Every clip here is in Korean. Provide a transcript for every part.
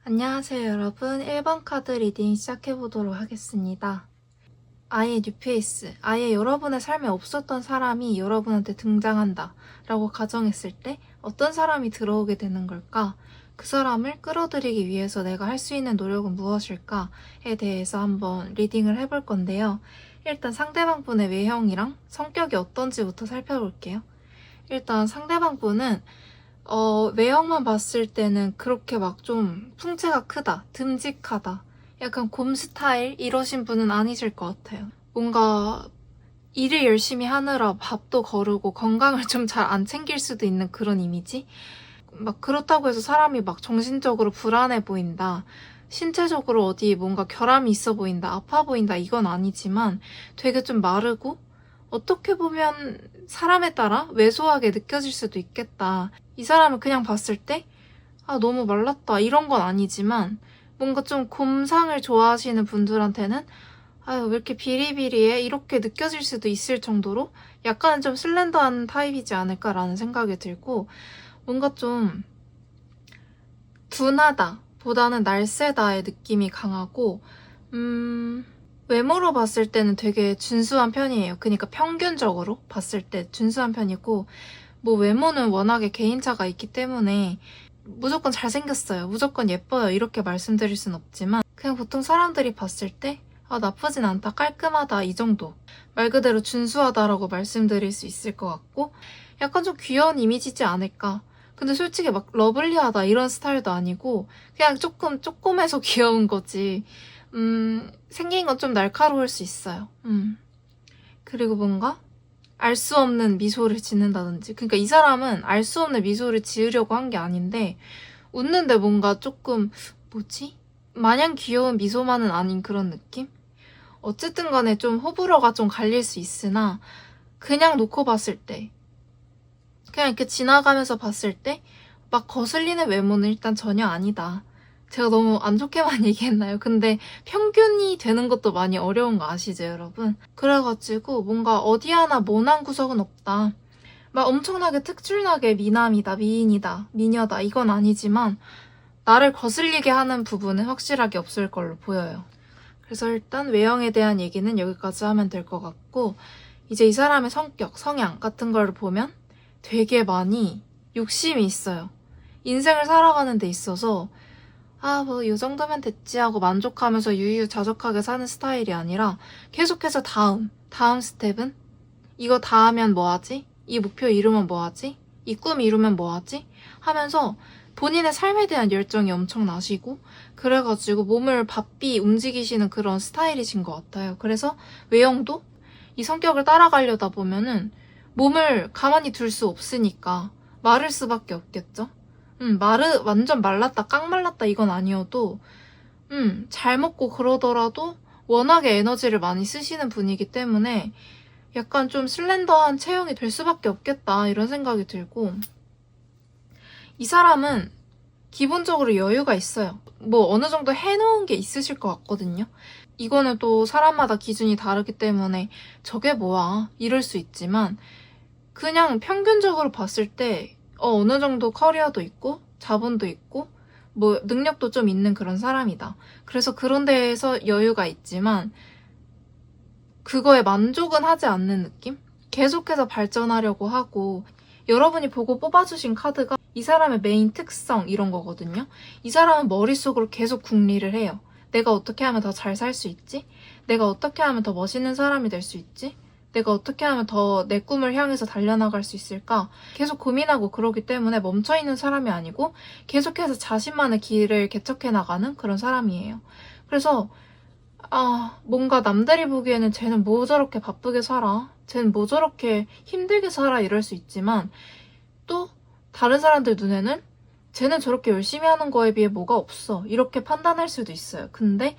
안녕하세요 여러분. 1번 카드 리딩 시작해보도록 하겠습니다. 아예 뉴페이스, 아예 여러분의 삶에 없었던 사람이 여러분한테 등장한다 라고 가정했을 때 어떤 사람이 들어오게 되는 걸까? 그 사람을 끌어들이기 위해서 내가 할 수 있는 노력은 무엇일까에 대해서 한번 리딩을 해볼 건데요. 일단 상대방분의 외형이랑 성격이 어떤지부터 살펴볼게요. 일단 상대방분은 외형만 봤을 때는 그렇게 막 좀 풍채가 크다, 듬직하다, 약간 곰 스타일 이러신 분은 아니실 것 같아요. 뭔가 일을 열심히 하느라 밥도 거르고 건강을 좀 잘 안 챙길 수도 있는 그런 이미지? 막 그렇다고 해서 사람이 막 정신적으로 불안해 보인다, 신체적으로 어디 뭔가 결함이 있어 보인다, 아파 보인다 이건 아니지만 되게 좀 마르고 어떻게 보면 사람에 따라 왜소하게 느껴질 수도 있겠다. 이 사람을 그냥 봤을 때 너무 말랐다 이런 건 아니지만 뭔가 좀 곰상을 좋아하시는 분들한테는 왜 이렇게 비리비리해 이렇게 느껴질 수도 있을 정도로 약간 좀 슬렌더한 타입이지 않을까라는 생각이 들고, 뭔가 좀 둔하다 보다는 날쌔다의 느낌이 강하고, 외모로 봤을 때는 되게 준수한 편이에요. 그러니까 평균적으로 봤을 때 준수한 편이고, 뭐 외모는 워낙에 개인차가 있기 때문에 무조건 잘생겼어요, 무조건 예뻐요 이렇게 말씀드릴 순 없지만 그냥 보통 사람들이 봤을 때 나쁘진 않다, 깔끔하다 이 정도, 말 그대로 준수하다라고 말씀드릴 수 있을 것 같고, 약간 좀 귀여운 이미지지 않을까. 근데 솔직히 막 러블리하다 이런 스타일도 아니고 그냥 조금 쪼꼬매서 귀여운 거지. 생긴 건 좀 날카로울 수 있어요. 그리고 뭔가 알 수 없는 미소를 짓는다든지, 그러니까 이 사람은 알 수 없는 미소를 지으려고 한 게 아닌데 웃는데 뭔가 조금 뭐지? 마냥 귀여운 미소만은 아닌 그런 느낌? 어쨌든 간에 좀 호불호가 좀 갈릴 수 있으나 그냥 놓고 봤을 때, 그냥 이렇게 지나가면서 봤을 때 막 거슬리는 외모는 일단 전혀 아니다. 제가 너무 안 좋게만 얘기했나요? 근데 평균이 되는 것도 많이 어려운 거 아시죠, 여러분? 그래가지고 뭔가 어디 하나 모난 구석은 없다. 막 엄청나게 특출나게 미남이다, 미인이다, 미녀다 이건 아니지만 나를 거슬리게 하는 부분은 확실하게 없을 걸로 보여요. 그래서 일단 외형에 대한 얘기는 여기까지 하면 될 것 같고, 이제 이 사람의 성격, 성향 같은 걸 보면 되게 많이 욕심이 있어요. 인생을 살아가는 데 있어서 뭐 이 정도면 됐지 하고 만족하면서 유유자적하게 사는 스타일이 아니라 계속해서 다음 스텝은 이거 다 하면 뭐 하지? 이 목표 이루면 뭐 하지? 이 꿈 이루면 뭐 하지? 하면서 본인의 삶에 대한 열정이 엄청 나시고, 그래가지고 몸을 바삐 움직이시는 그런 스타일이신 것 같아요. 그래서 외형도 이 성격을 따라가려다 보면은 몸을 가만히 둘 수 없으니까 마를 수밖에 없겠죠? 완전 말랐다, 깡 말랐다 이건 아니어도, 잘 먹고 그러더라도 워낙에 에너지를 많이 쓰시는 분이기 때문에 약간 좀 슬렌더한 체형이 될 수밖에 없겠다 이런 생각이 들고, 이 사람은 기본적으로 여유가 있어요. 뭐 어느 정도 해놓은 게 있으실 것 같거든요. 이거는 또 사람마다 기준이 다르기 때문에 저게 뭐야 이럴 수 있지만, 그냥 평균적으로 봤을 때 어느 정도 커리어도 있고 자본도 있고 뭐 능력도 좀 있는 그런 사람이다. 그래서 그런 데에서 여유가 있지만 그거에 만족은 하지 않는 느낌? 계속해서 발전하려고 하고, 여러분이 보고 뽑아주신 카드가 이 사람의 메인 특성 이런 거거든요. 이 사람은 머릿속으로 계속 궁리를 해요. 내가 어떻게 하면 더 잘 살 수 있지? 내가 어떻게 하면 더 멋있는 사람이 될 수 있지? 내가 어떻게 하면 더 내 꿈을 향해서 달려나갈 수 있을까? 계속 고민하고 그러기 때문에 멈춰있는 사람이 아니고 계속해서 자신만의 길을 개척해 나가는 그런 사람이에요. 그래서 뭔가 남들이 보기에는 쟤는 뭐 저렇게 바쁘게 살아? 쟤는 뭐 저렇게 힘들게 살아? 이럴 수 있지만, 또 다른 사람들 눈에는 쟤는 저렇게 열심히 하는 거에 비해 뭐가 없어 이렇게 판단할 수도 있어요. 근데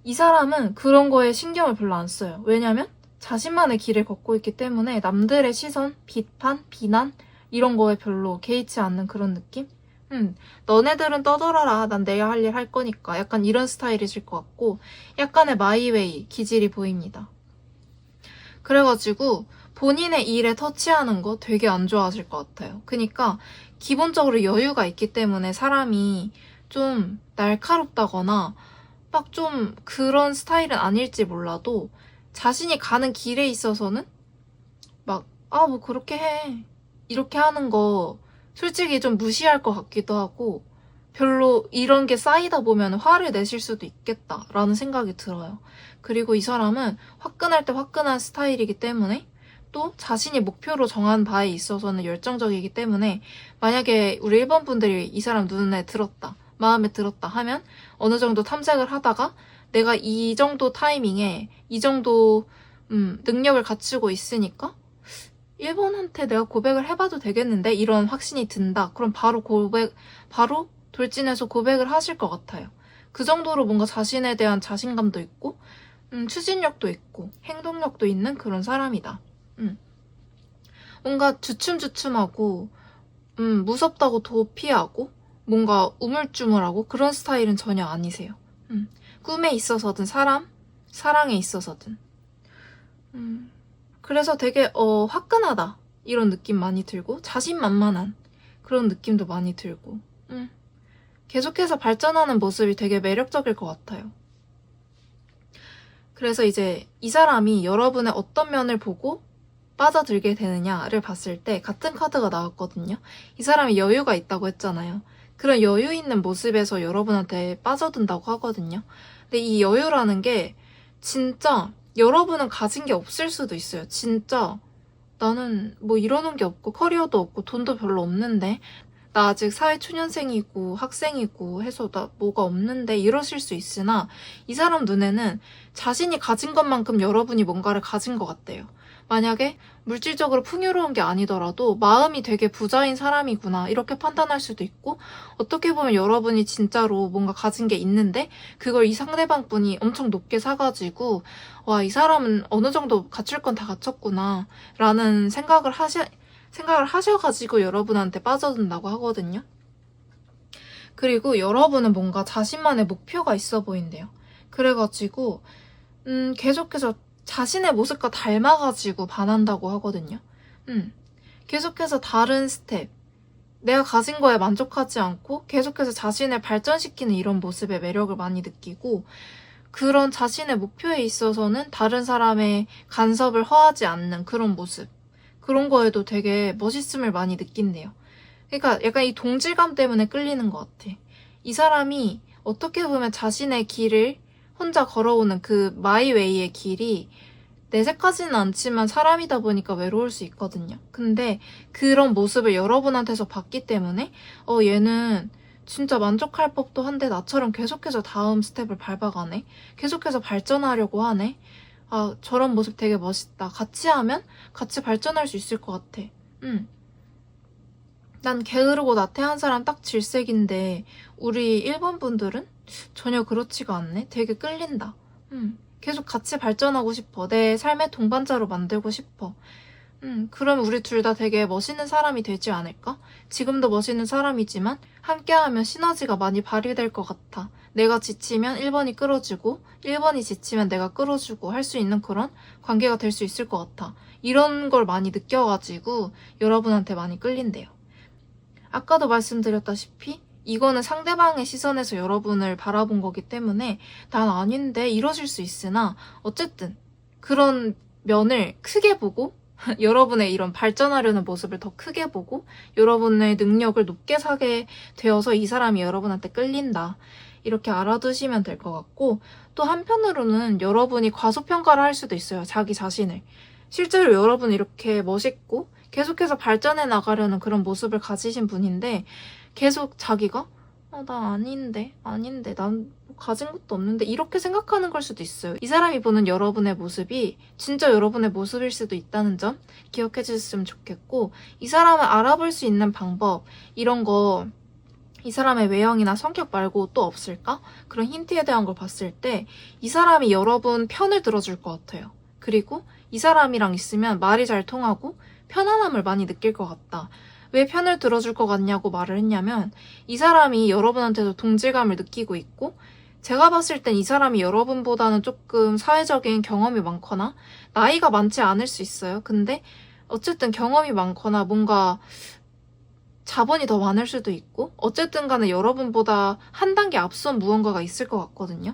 이 사람은 그런 거에 신경을 별로 안 써요. 왜냐면 자신만의 길을 걷고 있기 때문에 남들의 시선, 비판, 비난 이런 거에 별로 개의치 않는 그런 느낌? 너네들은 떠들어라. 난 내가 할 일 할 거니까. 약간 이런 스타일이실 것 같고, 약간의 마이웨이 기질이 보입니다. 그래가지고 본인의 일에 터치하는 거 되게 안 좋아하실 것 같아요. 그러니까 기본적으로 여유가 있기 때문에 사람이 좀 날카롭다거나 막 좀 그런 스타일은 아닐지 몰라도 자신이 가는 길에 있어서는 막, 뭐 그렇게 해. 이렇게 하는 거 솔직히 좀 무시할 것 같기도 하고 별로 이런 게 쌓이다 보면 화를 내실 수도 있겠다라는 생각이 들어요. 그리고 이 사람은 화끈할 때 화끈한 스타일이기 때문에 또 자신이 목표로 정한 바에 있어서는 열정적이기 때문에 만약에 우리 1번 분들이 이 사람 눈에 들었다, 마음에 들었다 하면 어느 정도 탐색을 하다가 내가 이 정도 타이밍에 이 정도 능력을 갖추고 있으니까 1번한테 내가 고백을 해봐도 되겠는데 이런 확신이 든다. 그럼 바로 돌진해서 고백을 하실 것 같아요. 그 정도로 뭔가 자신에 대한 자신감도 있고 추진력도 있고 행동력도 있는 그런 사람이다. 뭔가 주춤주춤하고 무섭다고 도피하고 뭔가 우물쭈물하고 그런 스타일은 전혀 아니세요. 꿈에 있어서든 사랑에 있어서든 그래서 되게 화끈하다 이런 느낌 많이 들고 자신만만한 그런 느낌도 많이 들고 계속해서 발전하는 모습이 되게 매력적일 것 같아요. 그래서 이제 이 사람이 여러분의 어떤 면을 보고 빠져들게 되느냐를 봤을 때 같은 카드가 나왔거든요. 이 사람이 여유가 있다고 했잖아요. 그런 여유 있는 모습에서 여러분한테 빠져든다고 하거든요. 근데 이 여유라는 게 진짜 여러분은 가진 게 없을 수도 있어요. 진짜 나는 뭐 이러는 게 없고 커리어도 없고 돈도 별로 없는데 나 아직 사회초년생이고 학생이고 해서 나 뭐가 없는데 이러실 수 있으나 이 사람 눈에는 자신이 가진 것만큼 여러분이 뭔가를 가진 것 같대요. 만약에 물질적으로 풍요로운 게 아니더라도 마음이 되게 부자인 사람이구나 이렇게 판단할 수도 있고 어떻게 보면 여러분이 진짜로 뭔가 가진 게 있는데 그걸 이 상대방 분이 엄청 높게 사가지고 와, 이 사람은 어느 정도 갖출 건 다 갖췄구나 라는 생각을 하셔가지고 여러분한테 빠져든다고 하거든요. 그리고 여러분은 뭔가 자신만의 목표가 있어 보인대요. 그래가지고 계속해서 자신의 모습과 닮아가지고 반한다고 하거든요. 계속해서 다른 스텝, 내가 가진 거에 만족하지 않고 계속해서 자신을 발전시키는 이런 모습에 매력을 많이 느끼고 그런 자신의 목표에 있어서는 다른 사람의 간섭을 허하지 않는 그런 모습, 그런 거에도 되게 멋있음을 많이 느낀대요. 그러니까 약간 이 동질감 때문에 끌리는 것 같아. 이 사람이 어떻게 보면 자신의 길을 혼자 걸어오는 그 마이웨이의 길이 내색하지는 않지만 사람이다 보니까 외로울 수 있거든요. 근데 그런 모습을 여러분한테서 봤기 때문에 얘는 진짜 만족할 법도 한데 나처럼 계속해서 다음 스텝을 밟아가네. 계속해서 발전하려고 하네. 저런 모습 되게 멋있다. 같이 하면 같이 발전할 수 있을 것 같아. 난 게으르고 나태한 사람 딱 질색인데 우리 1번 분들은 전혀 그렇지가 않네. 되게 끌린다. 계속 같이 발전하고 싶어. 내 삶의 동반자로 만들고 싶어. 그럼 우리 둘 다 되게 멋있는 사람이 되지 않을까? 지금도 멋있는 사람이지만 함께하면 시너지가 많이 발휘될 것 같아. 내가 지치면 1번이 끌어주고 1번이 지치면 내가 끌어주고 할 수 있는 그런 관계가 될 수 있을 것 같아. 이런 걸 많이 느껴가지고 여러분한테 많이 끌린대요. 아까도 말씀드렸다시피 이거는 상대방의 시선에서 여러분을 바라본 거기 때문에 난 아닌데 이러실 수 있으나 어쨌든 그런 면을 크게 보고 여러분의 이런 발전하려는 모습을 더 크게 보고 여러분의 능력을 높게 사게 되어서 이 사람이 여러분한테 끌린다. 이렇게 알아두시면 될 것 같고 또 한편으로는 여러분이 과소평가를 할 수도 있어요. 자기 자신을. 실제로 여러분은 이렇게 멋있고 계속해서 발전해 나가려는 그런 모습을 가지신 분인데 계속 자기가 나 아닌데 난 가진 것도 없는데 이렇게 생각하는 걸 수도 있어요. 이 사람이 보는 여러분의 모습이 진짜 여러분의 모습일 수도 있다는 점 기억해 주셨으면 좋겠고 이 사람을 알아볼 수 있는 방법 이런 거 이 사람의 외형이나 성격 말고 또 없을까? 그런 힌트에 대한 걸 봤을 때 이 사람이 여러분 편을 들어줄 것 같아요. 그리고 이 사람이랑 있으면 말이 잘 통하고 편안함을 많이 느낄 것 같다. 왜 편을 들어줄 것 같냐고 말을 했냐면 이 사람이 여러분한테도 동질감을 느끼고 있고 제가 봤을 땐 이 사람이 여러분보다는 조금 사회적인 경험이 많거나 나이가 많지 않을 수 있어요. 근데 어쨌든 경험이 많거나 뭔가 자본이 더 많을 수도 있고 어쨌든 간에 여러분보다 한 단계 앞선 무언가가 있을 것 같거든요.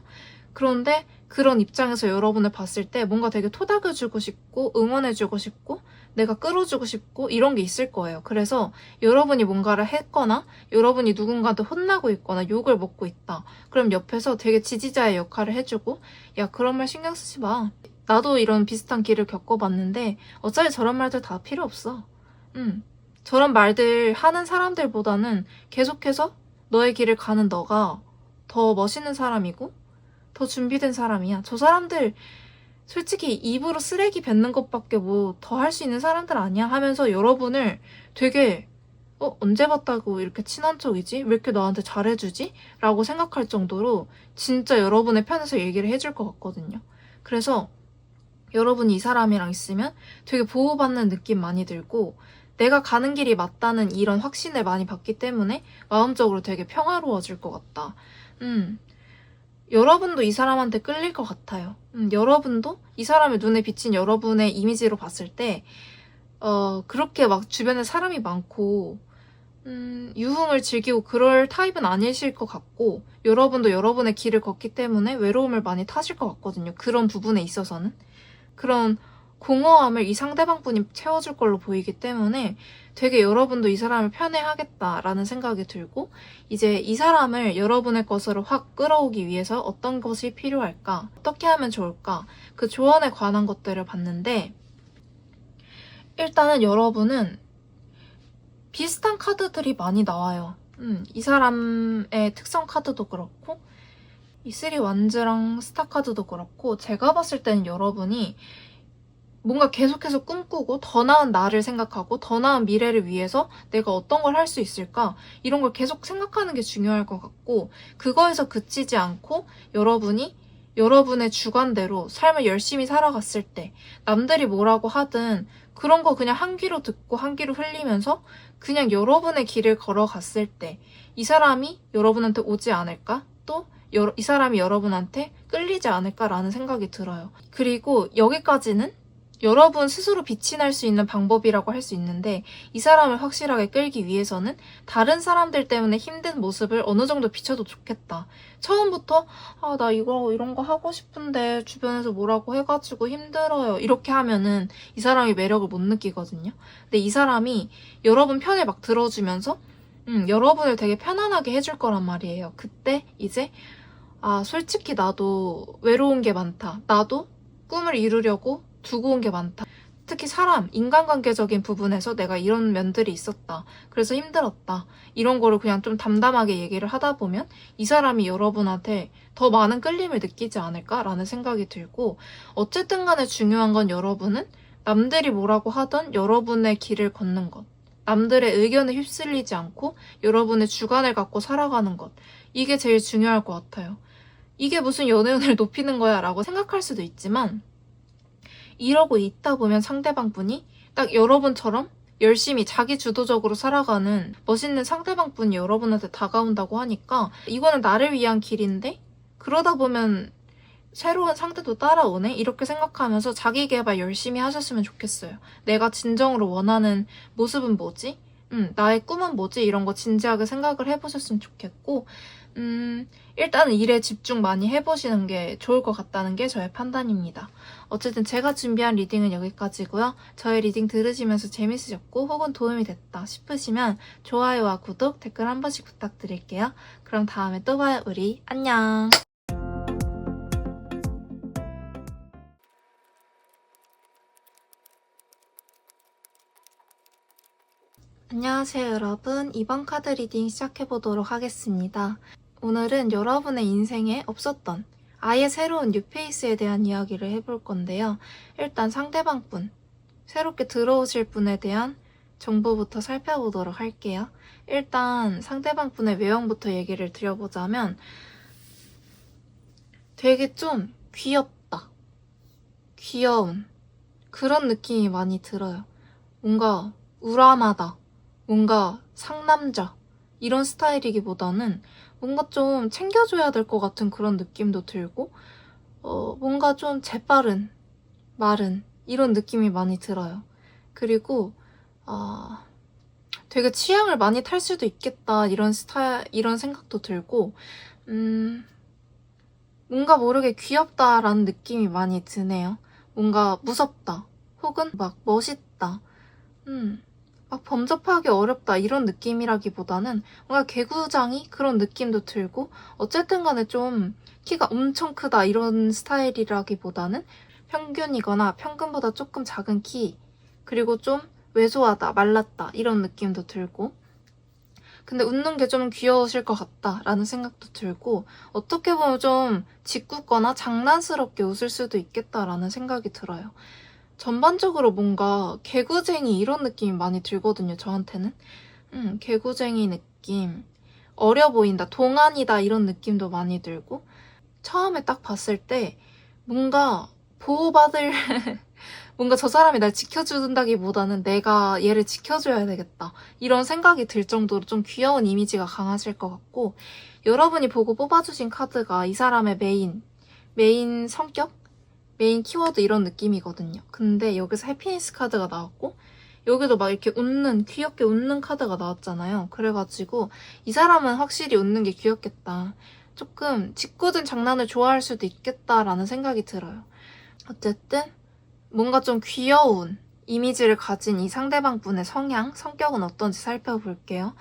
그런데 그런 입장에서 여러분을 봤을 때 뭔가 되게 토닥여주고 싶고 응원해주고 싶고 내가 끌어주고 싶고 이런 게 있을 거예요. 그래서 여러분이 뭔가를 했거나 여러분이 누군가한테 혼나고 있거나 욕을 먹고 있다. 그럼 옆에서 되게 지지자의 역할을 해주고 야 그런 말 신경 쓰지 마. 나도 이런 비슷한 길을 겪어봤는데 어차피 저런 말들 다 필요 없어. 저런 말들 하는 사람들보다는 계속해서 너의 길을 가는 너가 더 멋있는 사람이고 더 준비된 사람이야. 저 사람들 솔직히 입으로 쓰레기 뱉는 것밖에 뭐 더 할 수 있는 사람들 아니야 하면서 여러분을 되게 언제 봤다고 이렇게 친한 척이지? 왜 이렇게 너한테 잘해주지? 라고 생각할 정도로 진짜 여러분의 편에서 얘기를 해줄 것 같거든요. 그래서 여러분이 이 사람이랑 있으면 되게 보호받는 느낌 많이 들고 내가 가는 길이 맞다는 이런 확신을 많이 받기 때문에 마음적으로 되게 평화로워질 것 같다. 여러분도 이 사람한테 끌릴 것 같아요. 여러분도 이 사람의 눈에 비친 여러분의 이미지로 봤을 때 그렇게 막 주변에 사람이 많고 유흥을 즐기고 그럴 타입은 아니실 것 같고 여러분도 여러분의 길을 걷기 때문에 외로움을 많이 타실 것 같거든요. 그런 부분에 있어서는. 그런 공허함을 이 상대방분이 채워줄 걸로 보이기 때문에 되게 여러분도 이 사람을 편애하겠다라는 생각이 들고 이제 이 사람을 여러분의 것으로 확 끌어오기 위해서 어떤 것이 필요할까? 어떻게 하면 좋을까? 그 조언에 관한 것들을 봤는데 일단은 여러분은 비슷한 카드들이 많이 나와요. 이 사람의 특성 카드도 그렇고 이 3 완즈랑 스타 카드도 그렇고 제가 봤을 때는 여러분이 뭔가 계속해서 꿈꾸고 더 나은 나를 생각하고 더 나은 미래를 위해서 내가 어떤 걸 할 수 있을까 이런 걸 계속 생각하는 게 중요할 것 같고 그거에서 그치지 않고 여러분이 여러분의 주관대로 삶을 열심히 살아갔을 때 남들이 뭐라고 하든 그런 거 그냥 한 귀로 듣고 한 귀로 흘리면서 그냥 여러분의 길을 걸어갔을 때 이 사람이 여러분한테 오지 않을까? 또 이 사람이 여러분한테 끌리지 않을까라는 생각이 들어요. 그리고 여기까지는 여러분 스스로 빛이 날 수 있는 방법이라고 할 수 있는데 이 사람을 확실하게 끌기 위해서는 다른 사람들 때문에 힘든 모습을 어느 정도 비춰도 좋겠다. 처음부터 나 이런 거 하고 싶은데 주변에서 뭐라고 해가지고 힘들어요. 이렇게 하면은 이 사람이 매력을 못 느끼거든요. 근데 이 사람이 여러분 편을 막 들어주면서 여러분을 되게 편안하게 해줄 거란 말이에요. 그때 이제 솔직히 나도 외로운 게 많다. 나도 꿈을 이루려고 두고 온 게 많다. 특히 사람, 인간관계적인 부분에서 내가 이런 면들이 있었다. 그래서 힘들었다. 이런 거를 그냥 좀 담담하게 얘기를 하다 보면 이 사람이 여러분한테 더 많은 끌림을 느끼지 않을까라는 생각이 들고 어쨌든 간에 중요한 건 여러분은 남들이 뭐라고 하던 여러분의 길을 걷는 것. 남들의 의견에 휩쓸리지 않고 여러분의 주관을 갖고 살아가는 것. 이게 제일 중요할 것 같아요. 이게 무슨 연애운을 높이는 거야 라고 생각할 수도 있지만 이러고 있다 보면 상대방분이 딱 여러분처럼 열심히 자기 주도적으로 살아가는 멋있는 상대방분이 여러분한테 다가온다고 하니까 이거는 나를 위한 길인데 그러다 보면 새로운 상대도 따라오네? 이렇게 생각하면서 자기 개발 열심히 하셨으면 좋겠어요. 내가 진정으로 원하는 모습은 뭐지? 나의 꿈은 뭐지? 이런 거 진지하게 생각을 해보셨으면 좋겠고 일단은 일에 집중 많이 해보시는 게 좋을 것 같다는 게 저의 판단입니다. 어쨌든 제가 준비한 리딩은 여기까지고요. 저의 리딩 들으시면서 재밌으셨고 혹은 도움이 됐다 싶으시면 좋아요와 구독, 댓글 한 번씩 부탁드릴게요. 그럼 다음에 또 봐요. 우리 안녕! 안녕하세요 여러분. 이번 카드 리딩 시작해보도록 하겠습니다. 오늘은 여러분의 인생에 없었던 아예 새로운 뉴페이스에 대한 이야기를 해볼 건데요. 일단 상대방분, 새롭게 들어오실 분에 대한 정보부터 살펴보도록 할게요. 일단 상대방분의 외형부터 얘기를 드려보자면 되게 좀 귀엽다, 귀여운 그런 느낌이 많이 들어요. 뭔가 우람하다, 뭔가 상남자 이런 스타일이기보다는 뭔가 좀 챙겨줘야 될 것 같은 그런 느낌도 들고 뭔가 좀 재빠른, 마른 이런 느낌이 많이 들어요. 그리고 되게 취향을 많이 탈 수도 있겠다 이런 생각도 들고 뭔가 모르게 귀엽다라는 느낌이 많이 드네요. 뭔가 무섭다 혹은 막 멋있다 막 범접하기 어렵다 이런 느낌이라기보다는 뭔가 개구장이 그런 느낌도 들고 어쨌든 간에 좀 키가 엄청 크다 이런 스타일이라기보다는 평균이거나 평균보다 조금 작은 키 그리고 좀 왜소하다 말랐다 이런 느낌도 들고 근데 웃는 게 좀 귀여우실 것 같다라는 생각도 들고 어떻게 보면 좀 짓궂거나 장난스럽게 웃을 수도 있겠다라는 생각이 들어요. 전반적으로 뭔가 개구쟁이 이런 느낌이 많이 들거든요, 저한테는. 개구쟁이 느낌. 어려 보인다, 동안이다 이런 느낌도 많이 들고 처음에 딱 봤을 때 뭔가 보호받을 뭔가 저 사람이 날 지켜준다기보다는 내가 얘를 지켜줘야 되겠다 이런 생각이 들 정도로 좀 귀여운 이미지가 강하실 것 같고 여러분이 보고 뽑아주신 카드가 이 사람의 메인 성격? 메인 키워드 이런 느낌이거든요. 근데 여기서 해피니스 카드가 나왔고 여기도 막 이렇게 귀엽게 웃는 카드가 나왔잖아요. 그래가지고 이 사람은 확실히 웃는 게 귀엽겠다. 조금 짓궂은 장난을 좋아할 수도 있겠다라는 생각이 들어요. 어쨌든 뭔가 좀 귀여운 이미지를 가진 이 상대방 분의 성격은 어떤지 살펴볼게요.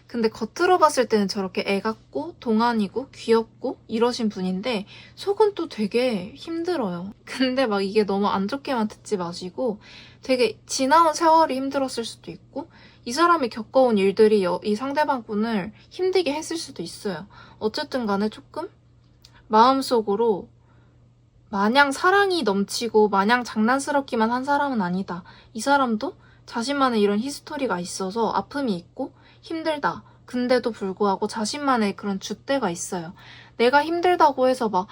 근데 겉으로 봤을 때는 저렇게 애 같고 동안이고 귀엽고 이러신 분인데 속은 또 되게 힘들어요. 근데 막 이게 너무 안 좋게만 듣지 마시고 되게 지나온 세월이 힘들었을 수도 있고 이 사람이 겪어온 일들이 이 상대방 분을 힘들게 했을 수도 있어요. 어쨌든 간에 조금 마음속으로 마냥 사랑이 넘치고 마냥 장난스럽기만 한 사람은 아니다. 이 사람도 자신만의 이런 히스토리가 있어서 아픔이 있고 힘들다. 근데도 불구하고 자신만의 그런 줏대가 있어요. 내가 힘들다고 해서 막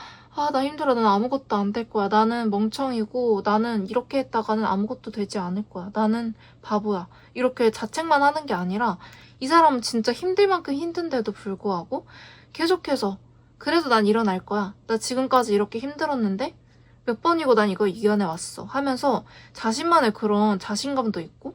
나 힘들어. 난 아무것도 안 될 거야. 나는 멍청이고 나는 이렇게 했다가는 아무것도 되지 않을 거야. 나는 바보야. 이렇게 자책만 하는 게 아니라 이 사람은 진짜 힘들 만큼 힘든데도 불구하고 계속해서 그래도 난 일어날 거야. 나 지금까지 이렇게 힘들었는데 몇 번이고 난 이거 이겨내왔어 하면서 자신만의 그런 자신감도 있고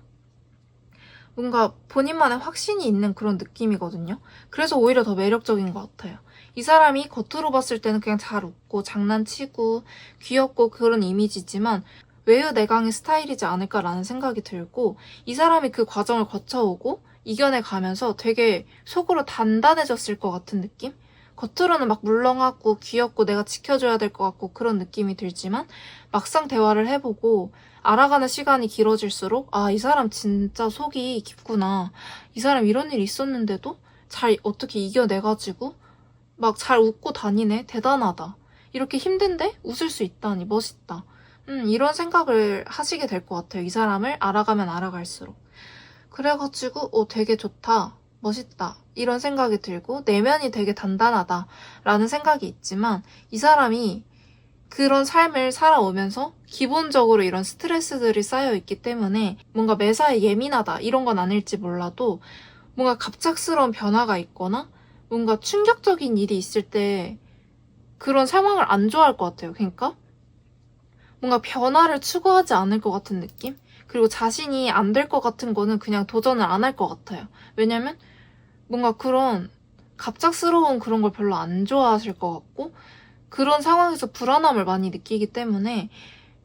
뭔가 본인만의 확신이 있는 그런 느낌이거든요. 그래서 오히려 더 매력적인 것 같아요. 이 사람이 겉으로 봤을 때는 그냥 잘 웃고 장난치고 귀엽고 그런 이미지지만 외유내강의 스타일이지 않을까라는 생각이 들고 이 사람이 그 과정을 거쳐오고 이겨내가면서 되게 속으로 단단해졌을 것 같은 느낌? 겉으로는 막 물렁하고 귀엽고 내가 지켜줘야 될 것 같고 그런 느낌이 들지만 막상 대화를 해보고 알아가는 시간이 길어질수록 이 사람 진짜 속이 깊구나. 이 사람 이런 일이 있었는데도 잘 어떻게 이겨내가지고 막 잘 웃고 다니네. 대단하다. 이렇게 힘든데 웃을 수 있다니 멋있다. 이런 생각을 하시게 될 것 같아요. 이 사람을 알아가면 알아갈수록. 그래가지고 되게 좋다. 멋있다. 이런 생각이 들고 내면이 되게 단단하다라는 생각이 있지만 이 사람이 그런 삶을 살아오면서 기본적으로 이런 스트레스들이 쌓여있기 때문에 뭔가 매사에 예민하다 이런 건 아닐지 몰라도 뭔가 갑작스러운 변화가 있거나 뭔가 충격적인 일이 있을 때 그런 상황을 안 좋아할 것 같아요. 그러니까 뭔가 변화를 추구하지 않을 것 같은 느낌? 그리고 자신이 안 될 것 같은 거는 그냥 도전을 안 할 것 같아요. 왜냐면 뭔가 그런 갑작스러운 그런 걸 별로 안 좋아하실 것 같고 그런 상황에서 불안함을 많이 느끼기 때문에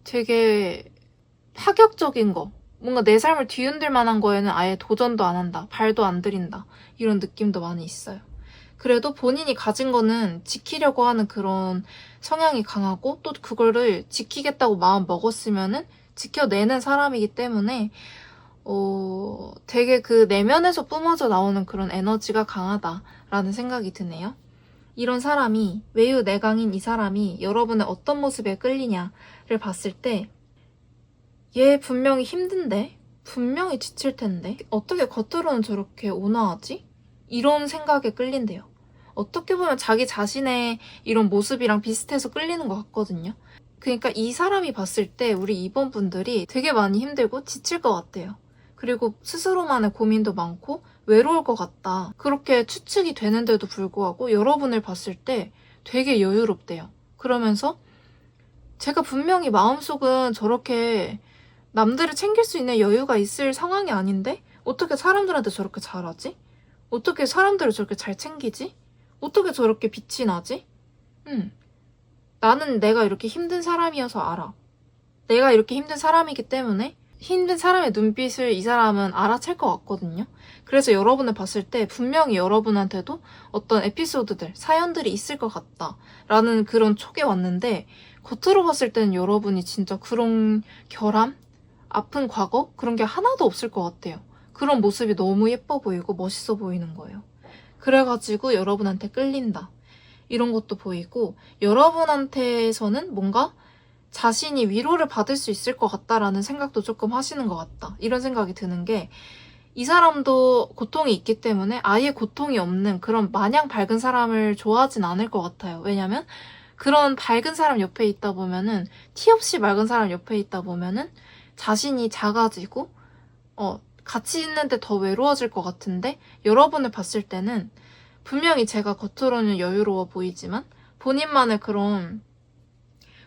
되게 파격적인 거 뭔가 내 삶을 뒤흔들 만한 거에는 아예 도전도 안 한다. 발도 안 들인다. 이런 느낌도 많이 있어요. 그래도 본인이 가진 거는 지키려고 하는 그런 성향이 강하고 또 그거를 지키겠다고 마음 먹었으면은 지켜내는 사람이기 때문에 되게 그 내면에서 뿜어져 나오는 그런 에너지가 강하다라는 생각이 드네요. 이런 사람이 외유내강인 이 사람이 여러분의 어떤 모습에 끌리냐를 봤을 때 얘 분명히 힘든데? 분명히 지칠 텐데? 어떻게 겉으로는 저렇게 온화하지? 이런 생각에 끌린대요. 어떻게 보면 자기 자신의 이런 모습이랑 비슷해서 끌리는 것 같거든요. 그러니까 이 사람이 봤을 때 우리 2번 분들이 되게 많이 힘들고 지칠 것 같아요. 그리고 스스로만의 고민도 많고 외로울 것 같다. 그렇게 추측이 되는데도 불구하고 여러분을 봤을 때 되게 여유롭대요. 그러면서 제가 분명히 마음속은 저렇게 남들을 챙길 수 있는 여유가 있을 상황이 아닌데 어떻게 사람들한테 저렇게 잘하지? 어떻게 사람들을 저렇게 잘 챙기지? 어떻게 저렇게 빛이 나지? 나는 내가 이렇게 힘든 사람이어서 알아. 내가 이렇게 힘든 사람이기 때문에 힘든 사람의 눈빛을 이 사람은 알아챌 것 같거든요. 그래서 여러분을 봤을 때 분명히 여러분한테도 어떤 에피소드들, 사연들이 있을 것 같다 라는 그런 촉이 왔는데, 겉으로 봤을 때는 여러분이 진짜 그런 결함? 아픈 과거? 그런 게 하나도 없을 것 같아요. 그런 모습이 너무 예뻐 보이고 멋있어 보이는 거예요. 그래가지고 여러분한테 끌린다, 이런 것도 보이고, 여러분한테서는 뭔가 자신이 위로를 받을 수 있을 것 같다라는 생각도 조금 하시는 것 같다, 이런 생각이 드는 게, 이 사람도 고통이 있기 때문에 아예 고통이 없는 그런 마냥 밝은 사람을 좋아하진 않을 것 같아요. 왜냐면 그런 밝은 사람 옆에 있다 보면은, 티 없이 맑은 사람 옆에 있다 보면은 자신이 작아지고 같이 있는데 더 외로워질 것 같은데, 여러분을 봤을 때는 분명히 제가 겉으로는 여유로워 보이지만 본인만의 그런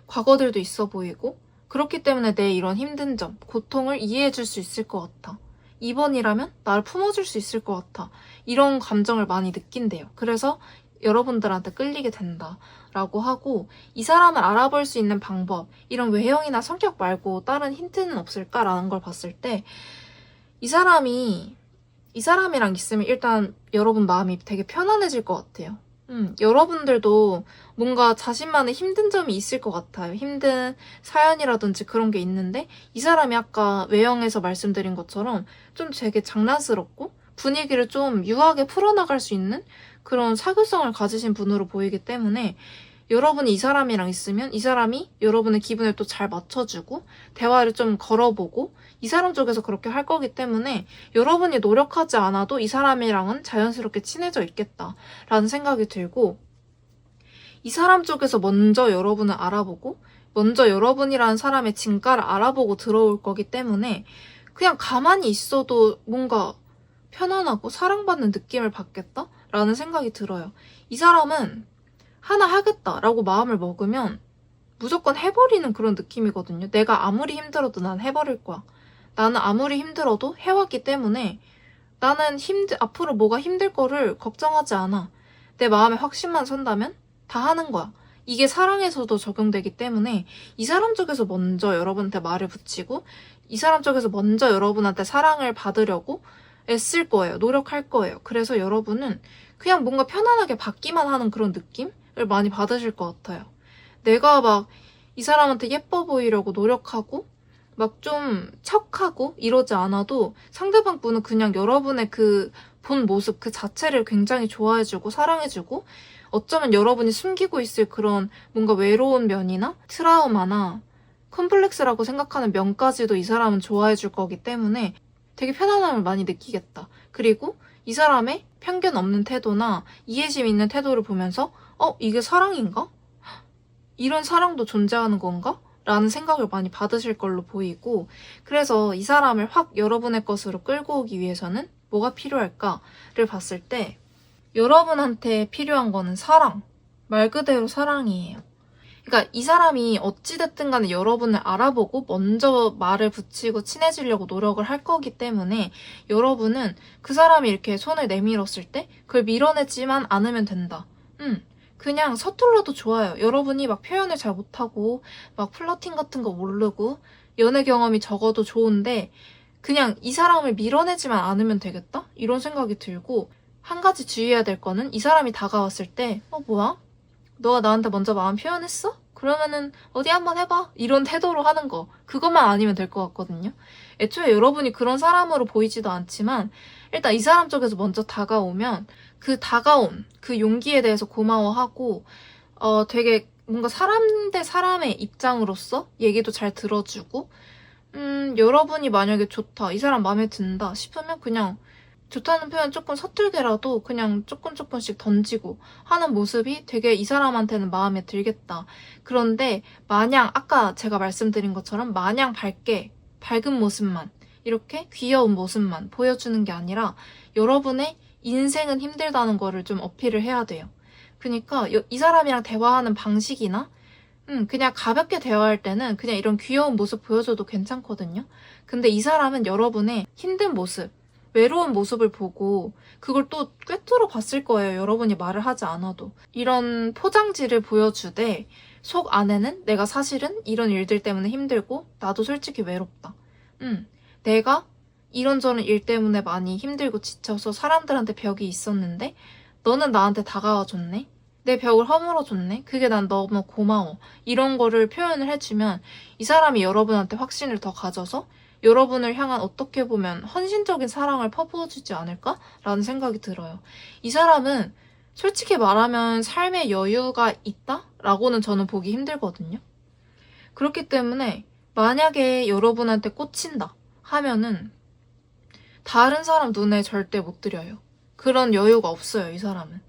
과거들도 있어 보이고, 그렇기 때문에 내 이런 힘든 점, 고통을 이해해 줄 수 있을 것 같아. 2번이라면 나를 품어줄 수 있을 것 같아. 이런 감정을 많이 느낀대요. 그래서 여러분들한테 끌리게 된다라고 하고, 이 사람을 알아볼 수 있는 방법, 이런 외형이나 성격 말고 다른 힌트는 없을까라는 걸 봤을 때, 이 사람이랑 있으면 일단 여러분 마음이 되게 편안해질 것 같아요. 여러분들도 뭔가 자신만의 힘든 점이 있을 것 같아요. 힘든 사연이라든지 그런 게 있는데, 이 사람이 아까 외형에서 말씀드린 것처럼 좀 되게 장난스럽고 분위기를 좀 유하게 풀어나갈 수 있는 그런 사교성을 가지신 분으로 보이기 때문에, 여러분이 이 사람이랑 있으면 이 사람이 여러분의 기분을 또 잘 맞춰주고 대화를 좀 걸어보고, 이 사람 쪽에서 그렇게 할 거기 때문에 여러분이 노력하지 않아도 이 사람이랑은 자연스럽게 친해져 있겠다라는 생각이 들고, 이 사람 쪽에서 먼저 여러분을 알아보고 먼저 여러분이라는 사람의 진가를 알아보고 들어올 거기 때문에 그냥 가만히 있어도 뭔가 편안하고 사랑받는 느낌을 받겠다라는 생각이 들어요. 이 사람은 하나 하겠다라고 마음을 먹으면 무조건 해버리는 그런 느낌이거든요. 내가 아무리 힘들어도 난 해버릴 거야. 나는 아무리 힘들어도 해왔기 때문에 나는 앞으로 뭐가 힘들 거를 걱정하지 않아. 내 마음에 확신만 선다면 다 하는 거야. 이게 사랑에서도 적용되기 때문에 이 사람 쪽에서 먼저 여러분한테 말을 붙이고, 이 사람 쪽에서 먼저 여러분한테 사랑을 받으려고 애쓸 거예요. 노력할 거예요. 그래서 여러분은 그냥 뭔가 편안하게 받기만 하는 그런 느낌을 많이 받으실 것 같아요. 내가 막 이 사람한테 예뻐 보이려고 노력하고 막 좀 척하고 이러지 않아도 상대방 분은 그냥 여러분의 그 본 모습 그 자체를 굉장히 좋아해주고 사랑해주고, 어쩌면 여러분이 숨기고 있을 그런 뭔가 외로운 면이나 트라우마나 컴플렉스라고 생각하는 면까지도 이 사람은 좋아해줄 거기 때문에 되게 편안함을 많이 느끼겠다. 그리고 이 사람의 편견 없는 태도나 이해심 있는 태도를 보면서 이게 사랑인가? 이런 사랑도 존재하는 건가? 라는 생각을 많이 받으실 걸로 보이고, 그래서 이 사람을 확 여러분의 것으로 끌고 오기 위해서는 뭐가 필요할까를 봤을 때, 여러분한테 필요한 거는 사랑, 말 그대로 사랑이에요. 그러니까 이 사람이 어찌됐든 간에 여러분을 알아보고 먼저 말을 붙이고 친해지려고 노력을 할 거기 때문에, 여러분은 그 사람이 이렇게 손을 내밀었을 때 그걸 밀어내지만 않으면 된다. 그냥 서툴러도 좋아요. 여러분이 막 표현을 잘 못하고 막 플러팅 같은 거 모르고 연애 경험이 적어도 좋은데, 그냥 이 사람을 밀어내지만 않으면 되겠다? 이런 생각이 들고, 한 가지 주의해야 될 거는 이 사람이 다가왔을 때 뭐야? 너가 나한테 먼저 마음 표현했어? 그러면은 어디 한번 해봐. 이런 태도로 하는 거. 그것만 아니면 될 것 같거든요. 애초에 여러분이 그런 사람으로 보이지도 않지만 일단 이 사람 쪽에서 먼저 다가오면 그 다가온 그 용기에 대해서 고마워하고 되게 뭔가 사람 대 사람의 입장으로서 얘기도 잘 들어주고, 여러분이 만약에 좋다, 이 사람 마음에 든다 싶으면 그냥 좋다는 표현 조금 서툴게라도 그냥 조금씩 던지고 하는 모습이 되게 이 사람한테는 마음에 들겠다. 그런데 마냥 아까 제가 말씀드린 것처럼 마냥 밝은 모습만, 이렇게 귀여운 모습만 보여주는 게 아니라 여러분의 인생은 힘들다는 거를 좀 어필을 해야 돼요. 그러니까 이 사람이랑 대화하는 방식이나 그냥 가볍게 대화할 때는 그냥 이런 귀여운 모습 보여줘도 괜찮거든요. 근데 이 사람은 여러분의 힘든 모습, 외로운 모습을 보고 그걸 또 꿰뚫어 봤을 거예요. 여러분이 말을 하지 않아도. 이런 포장지를 보여주되 속 안에는 내가 사실은 이런 일들 때문에 힘들고 나도 솔직히 외롭다. 내가 이런저런 일 때문에 많이 힘들고 지쳐서 사람들한테 벽이 있었는데 너는 나한테 다가와줬네? 내 벽을 허물어줬네? 그게 난 너무 고마워. 이런 거를 표현을 해주면 이 사람이 여러분한테 확신을 더 가져서 여러분을 향한 어떻게 보면 헌신적인 사랑을 퍼부어주지 않을까라는 생각이 들어요. 이 사람은 솔직히 말하면 삶에 여유가 있다라고는 저는 보기 힘들거든요. 그렇기 때문에 만약에 여러분한테 꽂힌다 하면은 다른 사람 눈에 절대 못 들여요. 그런 여유가 없어요, 이 사람은.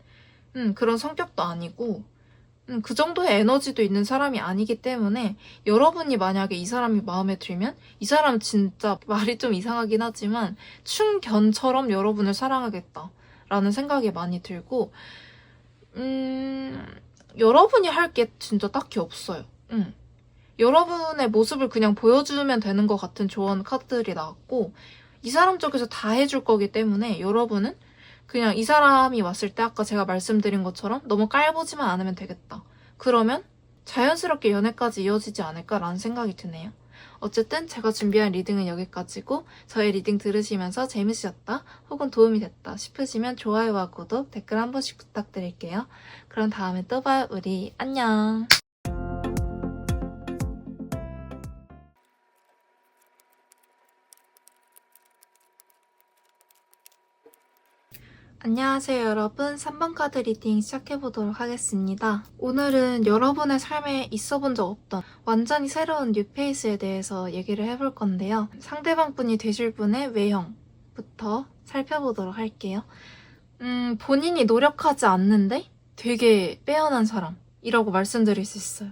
그런 성격도 아니고 그 정도의 에너지도 있는 사람이 아니기 때문에 여러분이 만약에 이 사람이 마음에 들면 이 사람은 진짜 말이 좀 이상하긴 하지만 충견처럼 여러분을 사랑하겠다라는 생각이 많이 들고 여러분이 할 게 진짜 딱히 없어요. 여러분의 모습을 그냥 보여주면 되는 것 같은 조언 카드들이 나왔고 이 사람 쪽에서 다 해줄 거기 때문에 여러분은 그냥 이 사람이 왔을 때 아까 제가 말씀드린 것처럼 너무 깔보지만 않으면 되겠다. 그러면 자연스럽게 연애까지 이어지지 않을까라는 생각이 드네요. 어쨌든 제가 준비한 리딩은 여기까지고 저의 리딩 들으시면서 재밌으셨다 혹은 도움이 됐다 싶으시면 좋아요와 구독, 댓글 한 번씩 부탁드릴게요. 그럼 다음에 또 봐요. 우리 안녕. 안녕하세요 여러분, 3번 카드 리딩 시작해보도록 하겠습니다. 오늘은 여러분의 삶에 있어본 적 없던 완전히 새로운 뉴페이스에 대해서 얘기를 해볼 건데요. 상대방 분이 되실 분의 외형부터 살펴보도록 할게요. 본인이 노력하지 않는데 되게 빼어난 사람이라고 말씀드릴 수 있어요.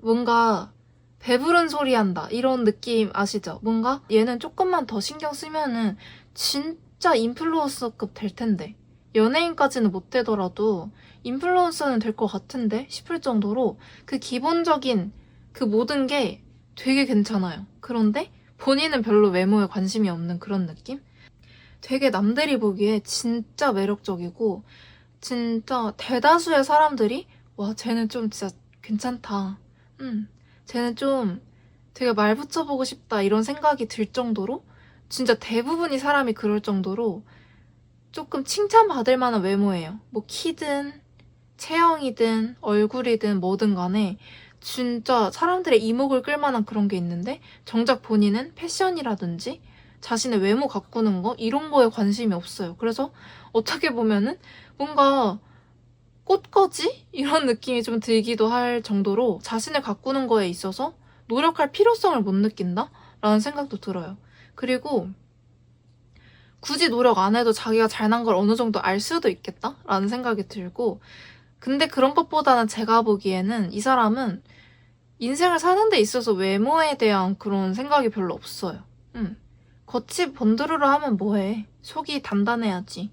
뭔가 배부른 소리 한다 이런 느낌 아시죠? 뭔가 얘는 조금만 더 신경 쓰면은 진짜 인플루언서급 될 텐데 연예인까지는 못 되더라도 인플루언서는 될 것 같은데 싶을 정도로 그 기본적인 그 모든 게 되게 괜찮아요. 그런데 본인은 별로 외모에 관심이 없는 그런 느낌? 되게 남들이 보기에 진짜 매력적이고 진짜 대다수의 사람들이 와 쟤는 좀 진짜 괜찮다. 쟤는 좀 되게 말 붙여보고 싶다 이런 생각이 들 정도로 진짜 대부분이 사람이 그럴 정도로 조금 칭찬받을 만한 외모예요. 뭐 키든 체형이든 얼굴이든 뭐든 간에 진짜 사람들의 이목을 끌만한 그런 게 있는데 정작 본인은 패션이라든지 자신의 외모 가꾸는 거 이런 거에 관심이 없어요. 그래서 어떻게 보면은 뭔가 꽃거지? 이런 느낌이 좀 들기도 할 정도로 자신을 가꾸는 거에 있어서 노력할 필요성을 못 느낀다? 라는 생각도 들어요. 그리고 굳이 노력 안 해도 자기가 잘난 걸 어느 정도 알 수도 있겠다? 라는 생각이 들고 근데 그런 것보다는 제가 보기에는 이 사람은 인생을 사는 데 있어서 외모에 대한 그런 생각이 별로 없어요. 겉이 번드르르 하면 뭐해. 속이 단단해야지.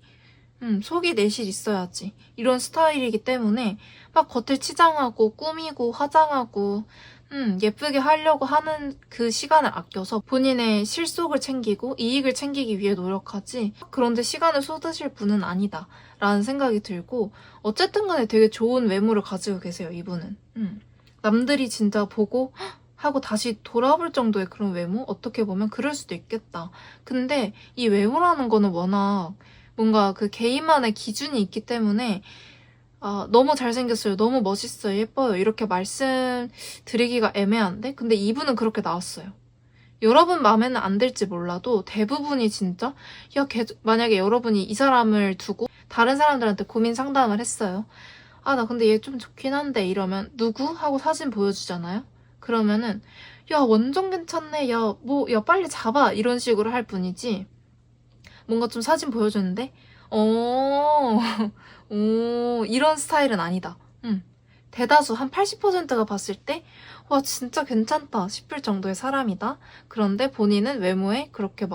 속이 내실 있어야지. 이런 스타일이기 때문에 막 겉을 치장하고 꾸미고 화장하고 예쁘게 하려고 하는 그 시간을 아껴서 본인의 실속을 챙기고 이익을 챙기기 위해 노력하지 그런데 시간을 쏟으실 분은 아니다 라는 생각이 들고 어쨌든 간에 되게 좋은 외모를 가지고 계세요 이분은. 남들이 진짜 보고 하고 다시 돌아볼 정도의 그런 외모? 어떻게 보면 그럴 수도 있겠다. 근데 이 외모라는 거는 워낙 뭔가 그 개인만의 기준이 있기 때문에 너무 잘생겼어요. 너무 멋있어요. 예뻐요. 이렇게 말씀드리기가 애매한데? 근데 이분은 그렇게 나왔어요. 여러분 마음에는 안 들지 몰라도 대부분이 진짜 만약에 여러분이 이 사람을 두고 다른 사람들한테 고민 상담을 했어요. 나 근데 얘 좀 좋긴 한데 이러면 누구? 하고 사진 보여주잖아요. 그러면은 야 완전 괜찮네. 야 빨리 잡아. 이런 식으로 할 뿐이지 뭔가 좀 사진 보여줬는데 이런 스타일은 아니다. 대다수 한 80%가 봤을 때 와 진짜 괜찮다 싶을 정도의 사람이다. 그런데 본인은 외모에 그렇게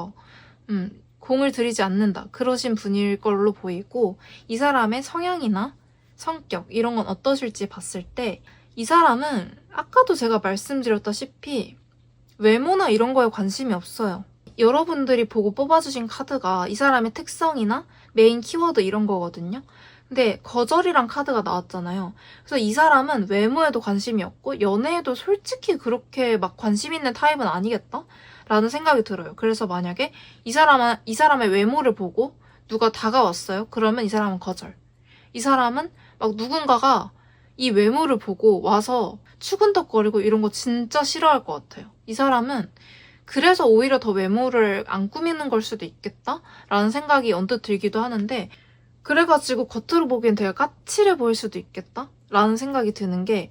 공을 들이지 않는다. 그러신 분일 걸로 보이고 이 사람의 성향이나 성격 이런 건 어떠실지 봤을 때 이 사람은 아까도 제가 말씀드렸다시피 외모나 이런 거에 관심이 없어요. 여러분들이 보고 뽑아주신 카드가 이 사람의 특성이나 메인 키워드 이런 거거든요. 근데 거절이란 카드가 나왔잖아요. 그래서 이 사람은 외모에도 관심이 없고 연애에도 솔직히 그렇게 막 관심 있는 타입은 아니겠다? 라는 생각이 들어요. 그래서 만약에 이 사람의 외모를 보고 누가 다가왔어요? 그러면 이 사람은 거절. 이 사람은 막 누군가가 이 외모를 보고 와서 추근덕거리고 이런 거 진짜 싫어할 것 같아요. 이 사람은 그래서 오히려 더 외모를 안 꾸미는 걸 수도 있겠다라는 생각이 언뜻 들기도 하는데, 그래가지고 겉으로 보기엔 되게 까칠해 보일 수도 있겠다라는 생각이 드는 게,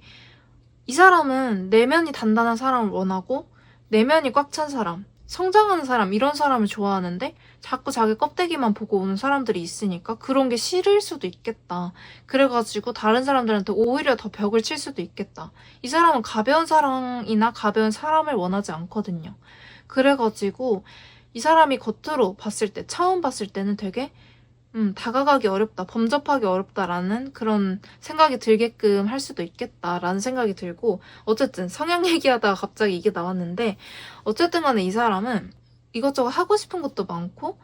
이 사람은 내면이 단단한 사람을 원하고 내면이 꽉 찬 사람, 성장하는 사람, 이런 사람을 좋아하는데 자꾸 자기 껍데기만 보고 오는 사람들이 있으니까 그런 게 싫을 수도 있겠다. 그래가지고 다른 사람들한테 오히려 더 벽을 칠 수도 있겠다. 이 사람은 가벼운 사랑이나 가벼운 사람을 원하지 않거든요. 그래가지고 이 사람이 겉으로 봤을 때, 처음 봤을 때는 되게 다가가기 어렵다, 범접하기 어렵다라는 그런 생각이 들게끔 할 수도 있겠다라는 생각이 들고, 어쨌든 성향 얘기하다가 갑자기 이게 나왔는데, 어쨌든 간에 이 사람은 이것저것 하고 싶은 것도 많고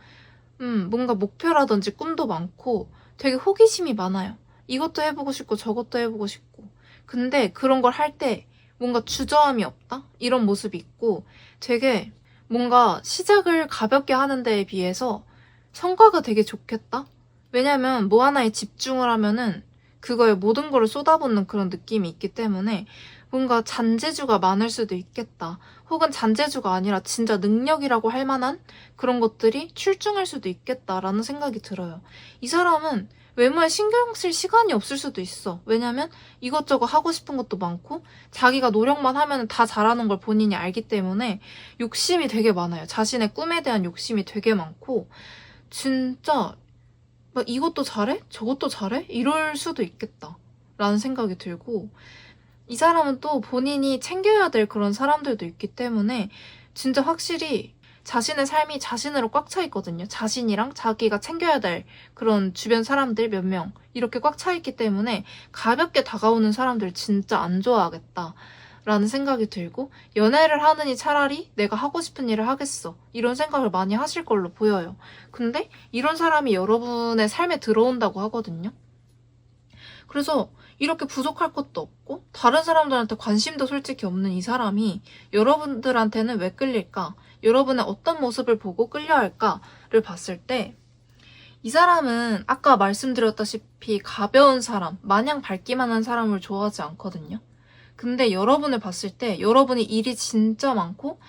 뭔가 목표라든지 꿈도 많고 되게 호기심이 많아요. 이것도 해보고 싶고 저것도 해보고 싶고. 근데 그런 걸 할 때 뭔가 주저함이 없다? 이런 모습이 있고, 되게 뭔가 시작을 가볍게 하는 데에 비해서 성과가 되게 좋겠다? 왜냐면 뭐 하나에 집중을 하면은 그거에 모든 거를 쏟아붓는 그런 느낌이 있기 때문에 뭔가 잔재주가 많을 수도 있겠다. 혹은 잔재주가 아니라 진짜 능력이라고 할 만한 그런 것들이 출중할 수도 있겠다라는 생각이 들어요. 이 사람은 외모에 신경 쓸 시간이 없을 수도 있어. 왜냐면 이것저것 하고 싶은 것도 많고 자기가 노력만 하면 다 잘하는 걸 본인이 알기 때문에 욕심이 되게 많아요. 자신의 꿈에 대한 욕심이 되게 많고, 진짜 막 이것도 잘해? 저것도 잘해? 이럴 수도 있겠다 라는 생각이 들고, 이 사람은 또 본인이 챙겨야 될 그런 사람들도 있기 때문에 진짜 확실히 자신의 삶이 자신으로 꽉 차 있거든요. 자신이랑 자기가 챙겨야 될 그런 주변 사람들 몇 명 이렇게 꽉 차 있기 때문에 가볍게 다가오는 사람들 진짜 안 좋아하겠다 라는 생각이 들고, 연애를 하느니 차라리 내가 하고 싶은 일을 하겠어 이런 생각을 많이 하실 걸로 보여요. 근데 이런 사람이 여러분의 삶에 들어온다고 하거든요. 그래서 이렇게 부족할 것도 없고 다른 사람들한테 관심도 솔직히 없는 이 사람이 여러분들한테는 왜 끌릴까? 여러분의 어떤 모습을 보고 끌려할까를 봤을 때, 이 사람은 아까 말씀드렸다시피 가벼운 사람, 마냥 밝기만 한 사람을 좋아하지 않거든요. 근데 여러분을 봤을 때 여러분이 일이 진짜 많고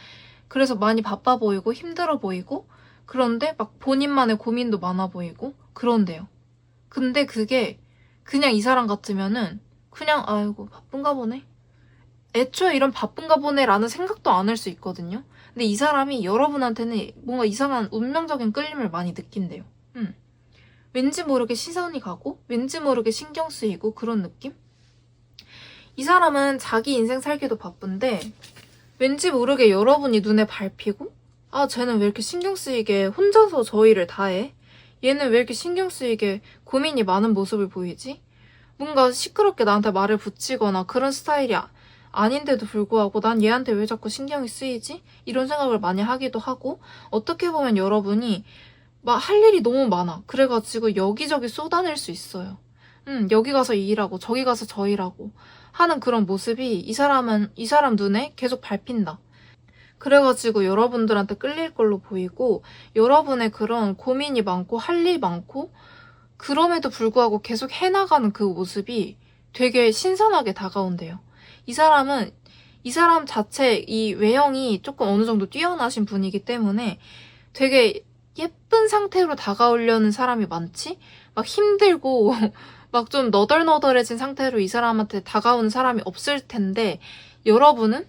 그래서 많이 바빠 보이고 힘들어 보이고, 그런데 막 본인만의 고민도 많아 보이고 그런데요. 근데 그게 그냥 이 사람 같으면은 그냥 아이고 바쁜가 보네, 애초에 이런 바쁜가 보네라는 생각도 안 할 수 있거든요. 근데 이 사람이 여러분한테는 뭔가 이상한 운명적인 끌림을 많이 느낀대요. 왠지 모르게 시선이 가고 왠지 모르게 신경 쓰이고 그런 느낌? 이 사람은 자기 인생 살기도 바쁜데 왠지 모르게 여러분이 눈에 밟히고, 아 쟤는 왜 이렇게 신경 쓰이게 혼자서 저 일을 다 해? 얘는 왜 이렇게 신경 쓰이게 고민이 많은 모습을 보이지? 뭔가 시끄럽게 나한테 말을 붙이거나 그런 스타일이 아닌데도 불구하고 난 얘한테 왜 자꾸 신경이 쓰이지? 이런 생각을 많이 하기도 하고, 어떻게 보면 여러분이 막 할 일이 너무 많아. 그래가지고 여기저기 쏟아낼 수 있어요. 여기 가서 이 일하고 저기 가서 저 일하고 하는 그런 모습이 이 사람 눈에 계속 밟힌다. 그래가지고 여러분들한테 끌릴 걸로 보이고, 여러분의 그런 고민이 많고 할 일 많고 그럼에도 불구하고 계속 해나가는 그 모습이 되게 신선하게 다가온대요. 이 사람 자체 이 외형이 조금 어느 정도 뛰어나신 분이기 때문에 되게 예쁜 상태로 다가오려는 사람이 많지, 막 힘들고 막 좀 너덜너덜해진 상태로 이 사람한테 다가오는 사람이 없을 텐데, 여러분은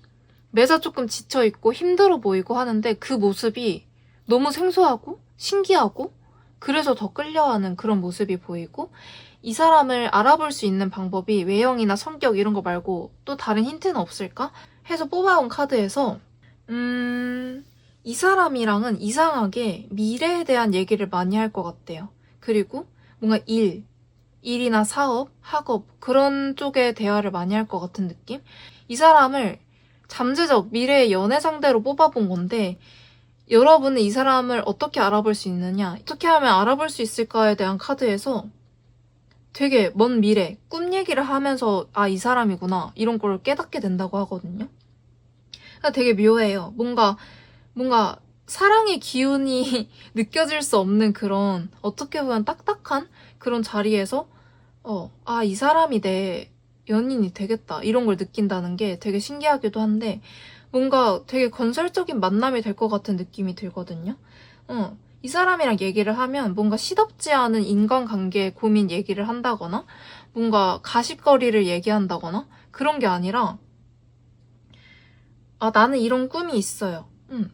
매사 조금 지쳐있고 힘들어 보이고 하는데 그 모습이 너무 생소하고 신기하고 그래서 더 끌려하는 그런 모습이 보이고, 이 사람을 알아볼 수 있는 방법이 외형이나 성격 이런 거 말고 또 다른 힌트는 없을까 해서 뽑아온 카드에서 이 사람이랑은 이상하게 미래에 대한 얘기를 많이 할 것 같대요. 그리고 뭔가 일이나 사업, 학업 그런 쪽에 대화를 많이 할 것 같은 느낌? 이 사람을 잠재적 미래의 연애 상대로 뽑아본 건데, 여러분은 이 사람을 어떻게 알아볼 수 있느냐, 어떻게 하면 알아볼 수 있을까에 대한 카드에서 되게 먼 미래, 꿈 얘기를 하면서 아, 이 사람이구나 이런 걸 깨닫게 된다고 하거든요. 그러니까 되게 묘해요. 뭔가 사랑의 기운이 느껴질 수 없는 그런 어떻게 보면 딱딱한 그런 자리에서 아, 이 사람이 내 연인이 되겠다 이런 걸 느낀다는 게 되게 신기하기도 한데 뭔가 되게 건설적인 만남이 될 것 같은 느낌이 들거든요. 이 사람이랑 얘기를 하면 뭔가 시덥지 않은 인간관계의 고민 얘기를 한다거나 뭔가 가십거리를 얘기한다거나 그런 게 아니라 아, 나는 이런 꿈이 있어요.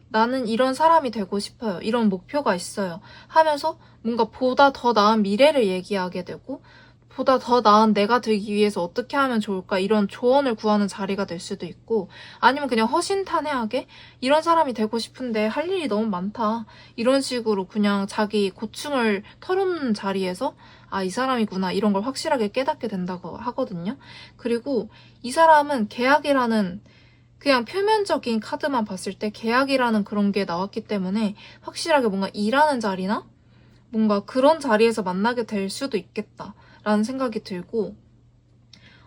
나는 이런 사람이 되고 싶어요. 이런 목표가 있어요. 하면서 뭔가 보다 더 나은 미래를 얘기하게 되고 보다 더 나은 내가 되기 위해서 어떻게 하면 좋을까 이런 조언을 구하는 자리가 될 수도 있고 아니면 그냥 허심탄회하게 이런 사람이 되고 싶은데 할 일이 너무 많다. 이런 식으로 그냥 자기 고충을 털어놓는 자리에서 아, 이 사람이구나 이런 걸 확실하게 깨닫게 된다고 하거든요. 그리고 이 사람은 계약이라는 그냥 표면적인 카드만 봤을 때 계약이라는 그런 게 나왔기 때문에 확실하게 뭔가 일하는 자리나 뭔가 그런 자리에서 만나게 될 수도 있겠다라는 생각이 들고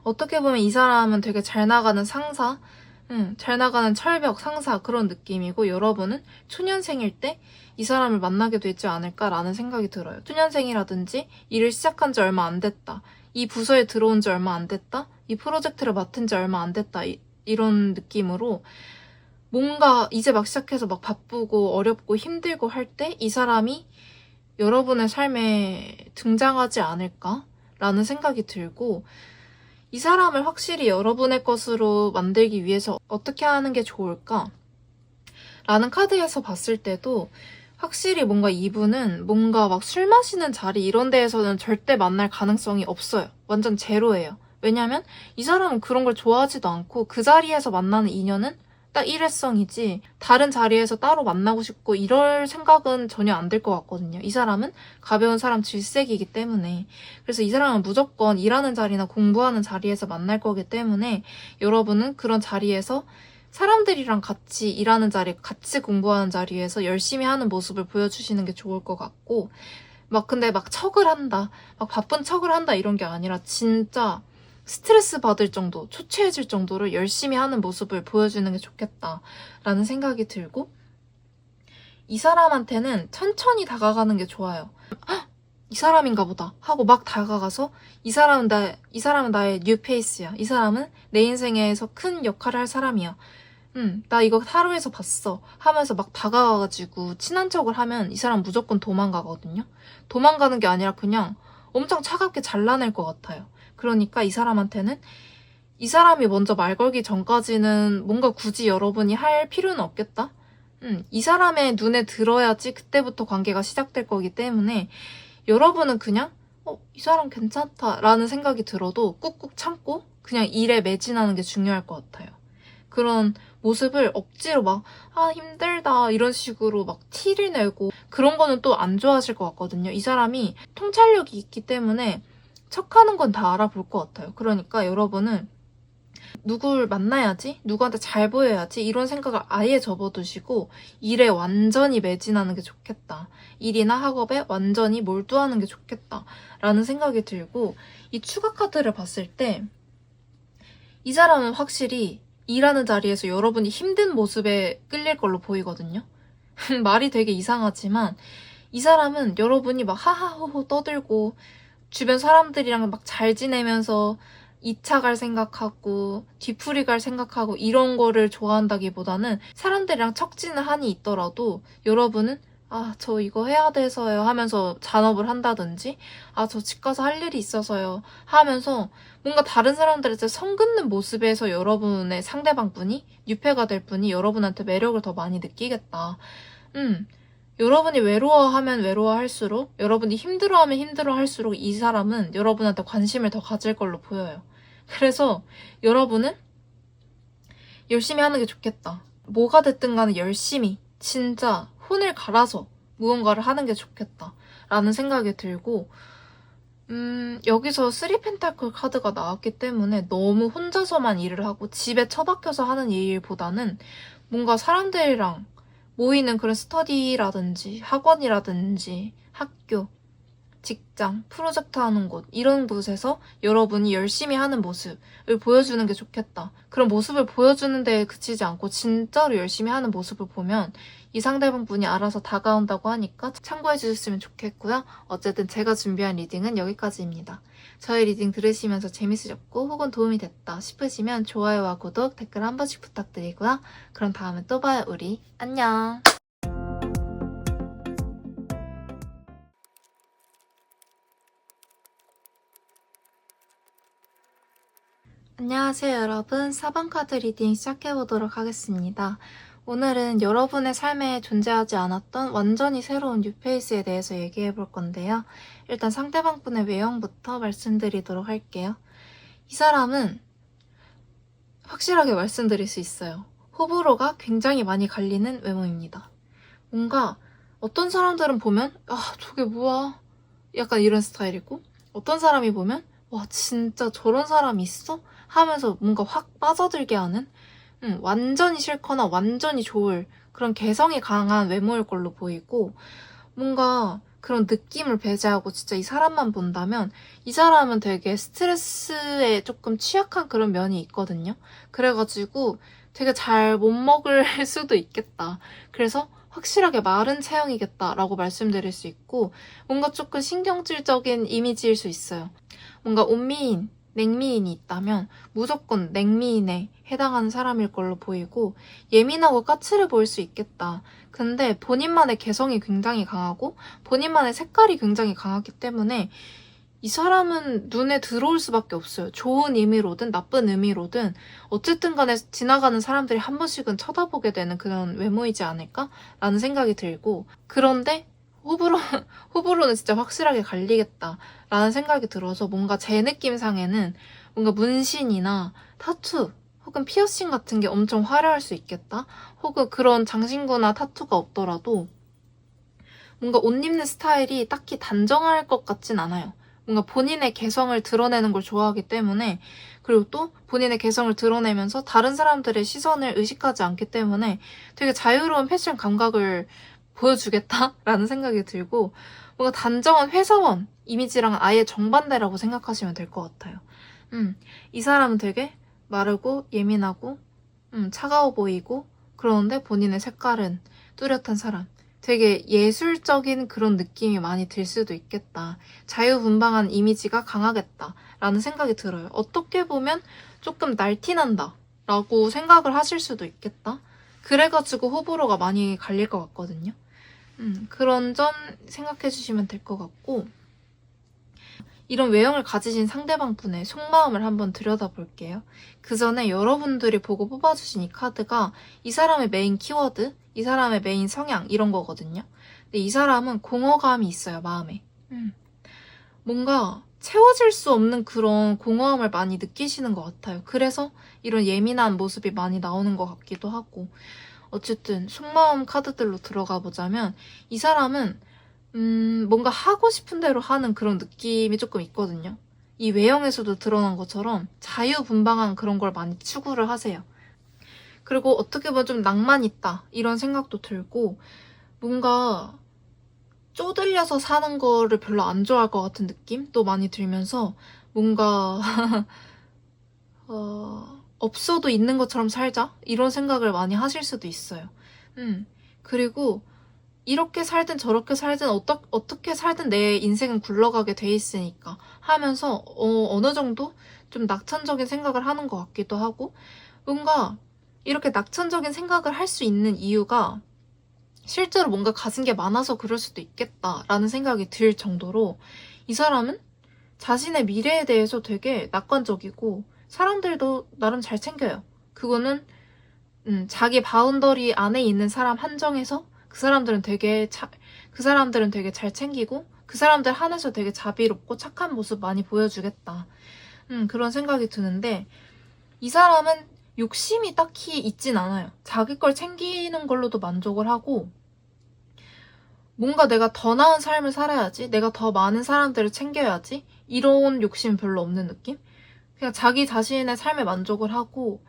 어떻게 보면 이 사람은 되게 잘 나가는 상사, 잘 나가는 철벽 상사 그런 느낌이고 여러분은 초년생일 때 이 사람을 만나게 되지 않을까라는 생각이 들어요. 초년생이라든지 일을 시작한 지 얼마 안 됐다. 이 부서에 들어온 지 얼마 안 됐다. 이 프로젝트를 맡은 지 얼마 안 됐다. 이런 느낌으로 뭔가 이제 막 시작해서 막 바쁘고 어렵고 힘들고 할 때 이 사람이 여러분의 삶에 등장하지 않을까라는 생각이 들고 이 사람을 확실히 여러분의 것으로 만들기 위해서 어떻게 하는 게 좋을까? 라는 카드에서 봤을 때도 확실히 뭔가 이분은 뭔가 막 술 마시는 자리 이런 데에서는 절대 만날 가능성이 없어요. 완전 제로예요. 왜냐면 이 사람은 그런 걸 좋아하지도 않고 그 자리에서 만나는 인연은 딱 일회성이지 다른 자리에서 따로 만나고 싶고 이럴 생각은 전혀 안 들 것 같거든요. 이 사람은 가벼운 사람 질색이기 때문에 그래서 이 사람은 무조건 일하는 자리나 공부하는 자리에서 만날 거기 때문에 여러분은 그런 자리에서 사람들이랑 같이 일하는 자리, 같이 공부하는 자리에서 열심히 하는 모습을 보여주시는 게 좋을 것 같고 근데 막 척을 한다, 막 바쁜 척을 한다 이런 게 아니라 진짜 스트레스 받을 정도, 초췌해질 정도로 열심히 하는 모습을 보여주는 게 좋겠다라는 생각이 들고 이 사람한테는 천천히 다가가는 게 좋아요. 헉! 이 사람인가 보다 하고 막 다가가서 이 사람은 나의 뉴페이스야. 이 사람은 내 인생에서 큰 역할을 할 사람이야. 나 이거 하루에서 봤어 하면서 막 다가가가지고 친한 척을 하면 이 사람 무조건 도망가거든요. 도망가는 게 아니라 그냥 엄청 차갑게 잘라낼 것 같아요. 그러니까 이 사람한테는 이 사람이 먼저 말 걸기 전까지는 뭔가 굳이 여러분이 할 필요는 없겠다. 이 사람의 눈에 들어야지 그때부터 관계가 시작될 거기 때문에 여러분은 그냥 이 사람 괜찮다라는 생각이 들어도 꾹꾹 참고 그냥 일에 매진하는 게 중요할 것 같아요. 그런 모습을 억지로 막 힘들다 이런 식으로 막 티를 내고 그런 거는 또 안 좋아하실 것 같거든요. 이 사람이 통찰력이 있기 때문에 척하는 건 다 알아볼 것 같아요. 그러니까 여러분은 누굴 만나야지, 누구한테 잘 보여야지 이런 생각을 아예 접어두시고 일에 완전히 매진하는 게 좋겠다. 일이나 학업에 완전히 몰두하는 게 좋겠다 라는 생각이 들고 이 추가 카드를 봤을 때 이 사람은 확실히 일하는 자리에서 여러분이 힘든 모습에 끌릴 걸로 보이거든요. 말이 되게 이상하지만 이 사람은 여러분이 막 하하호호 떠들고 주변 사람들이랑 막 잘 지내면서 2차 갈 생각하고 뒤풀이 갈 생각하고 이런 거를 좋아한다기보다는 사람들이랑 척지는 한이 있더라도 여러분은 저 이거 해야 돼서요 하면서 잔업을 한다든지 저 집 가서 할 일이 있어서요 하면서 뭔가 다른 사람들한테 성 긋는 모습에서 여러분의 상대방분이 유패가 될 분이 여러분한테 매력을 더 많이 느끼겠다. 여러분이 외로워하면 외로워할수록 여러분이 힘들어하면 힘들어할수록 이 사람은 여러분한테 관심을 더 가질 걸로 보여요. 그래서 여러분은 열심히 하는 게 좋겠다. 뭐가 됐든 간에 열심히 진짜 혼을 갈아서 무언가를 하는 게 좋겠다 라는 생각이 들고 여기서 3펜타클 카드가 나왔기 때문에 너무 혼자서만 일을 하고 집에 처박혀서 하는 일보다는 뭔가 사람들이랑 모이는 그런 스터디라든지 학원이라든지 학교, 직장, 프로젝트 하는 곳, 이런 곳에서 여러분이 열심히 하는 모습을 보여주는 게 좋겠다. 그런 모습을 보여주는 데에 그치지 않고 진짜로 열심히 하는 모습을 보면 이 상대방분이 알아서 다가온다고 하니까 참고해 주셨으면 좋겠고요. 어쨌든 제가 준비한 리딩은 여기까지입니다. 저희 리딩 들으시면서 재밌으셨고 혹은 도움이 됐다 싶으시면 좋아요와 구독, 댓글 한 번씩 부탁드리고요. 그럼 다음에 또 봐요, 우리. 안녕. 안녕하세요, 여러분. 4번 카드 리딩 시작해보도록 하겠습니다. 오늘은 여러분의 삶에 존재하지 않았던 완전히 새로운 뉴페이스에 대해서 얘기해볼 건데요. 일단 상대방분의 외형부터 말씀드리도록 할게요. 이 사람은 확실하게 말씀드릴 수 있어요. 호불호가 굉장히 많이 갈리는 외모입니다. 뭔가 어떤 사람들은 보면 저게 뭐야? 약간 이런 스타일이고, 어떤 사람이 보면 와, 진짜 저런 사람이 있어? 하면서 뭔가 확 빠져들게 하는, 완전히 싫거나 완전히 좋을 그런 개성이 강한 외모일 걸로 보이고, 뭔가 그런 느낌을 배제하고 진짜 이 사람만 본다면 이 사람은 되게 스트레스에 조금 취약한 그런 면이 있거든요. 그래가지고 되게 잘 못 먹을 수도 있겠다. 그래서 확실하게 마른 체형이겠다라고 말씀드릴 수 있고, 뭔가 조금 신경질적인 이미지일 수 있어요. 뭔가 온미인, 냉미인이 있다면 무조건 냉미인에 해당하는 사람일 걸로 보이고, 예민하고 까칠해 보일 수 있겠다. 근데 본인만의 개성이 굉장히 강하고 본인만의 색깔이 굉장히 강하기 때문에 이 사람은 눈에 들어올 수밖에 없어요. 좋은 의미로든 나쁜 의미로든 어쨌든 간에 지나가는 사람들이 한 번씩은 쳐다보게 되는 그런 외모이지 않을까라는 생각이 들고, 그런데 호불호는 진짜 확실하게 갈리겠다라는 생각이 들어서 뭔가 제 느낌상에는 뭔가 문신이나 타투 혹은 피어싱 같은 게 엄청 화려할 수 있겠다. 혹은 그런 장신구나 타투가 없더라도 뭔가 옷 입는 스타일이 딱히 단정할 것 같진 않아요. 뭔가 본인의 개성을 드러내는 걸 좋아하기 때문에, 그리고 또 본인의 개성을 드러내면서 다른 사람들의 시선을 의식하지 않기 때문에 되게 자유로운 패션 감각을 보여주겠다라는 생각이 들고, 뭔가 단정한 회사원 이미지랑 아예 정반대라고 생각하시면 될 것 같아요. 이 사람은 되게 마르고 예민하고 차가워 보이고, 그러는데 본인의 색깔은 뚜렷한 사람. 되게 예술적인 그런 느낌이 많이 들 수도 있겠다. 자유분방한 이미지가 강하겠다라는 생각이 들어요. 어떻게 보면 조금 날티난다 라고 생각을 하실 수도 있겠다. 그래가지고 호불호가 많이 갈릴 것 같거든요. 그런 점 생각해 주시면 될 것 같고, 이런 외형을 가지신 상대방 분의 속마음을 한번 들여다볼게요. 그 전에 여러분들이 보고 뽑아주신 이 카드가 이 사람의 메인 키워드, 이 사람의 메인 성향 이런 거거든요. 근데 이 사람은 공허감이 있어요, 마음에. 뭔가 채워질 수 없는 그런 공허함을 많이 느끼시는 것 같아요. 그래서 이런 예민한 모습이 많이 나오는 것 같기도 하고, 어쨌든 속마음 카드들로 들어가 보자면 이 사람은 뭔가 하고 싶은 대로 하는 그런 느낌이 조금 있거든요. 이 외형에서도 드러난 것처럼 자유분방한 그런 걸 많이 추구를 하세요. 그리고 어떻게 보면 좀 낭만 있다 이런 생각도 들고, 뭔가 쪼들려서 사는 거를 별로 안 좋아할 것 같은 느낌도 많이 들면서 뭔가 없어도 있는 것처럼 살자 이런 생각을 많이 하실 수도 있어요. 그리고 이렇게 살든 저렇게 살든 어떻게 살든 내 인생은 굴러가게 돼 있으니까 하면서 어느 정도 좀 낙천적인 생각을 하는 것 같기도 하고, 뭔가 이렇게 낙천적인 생각을 할 수 있는 이유가 실제로 뭔가 가진 게 많아서 그럴 수도 있겠다라는 생각이 들 정도로 이 사람은 자신의 미래에 대해서 되게 낙관적이고 사람들도 나름 잘 챙겨요. 그거는 자기 바운더리 안에 있는 사람 한정해서 그 사람들은 되게 잘 챙기고 그 사람들 한해서 되게 자비롭고 착한 모습 많이 보여주겠다. 그런 생각이 드는데, 이 사람은 욕심이 딱히 있진 않아요. 자기 걸 챙기는 걸로도 만족을 하고, 뭔가 내가 더 나은 삶을 살아야지, 내가 더 많은 사람들을 챙겨야지, 이런 욕심 별로 없는 느낌? 그냥 자기 자신의 삶에 만족을 하고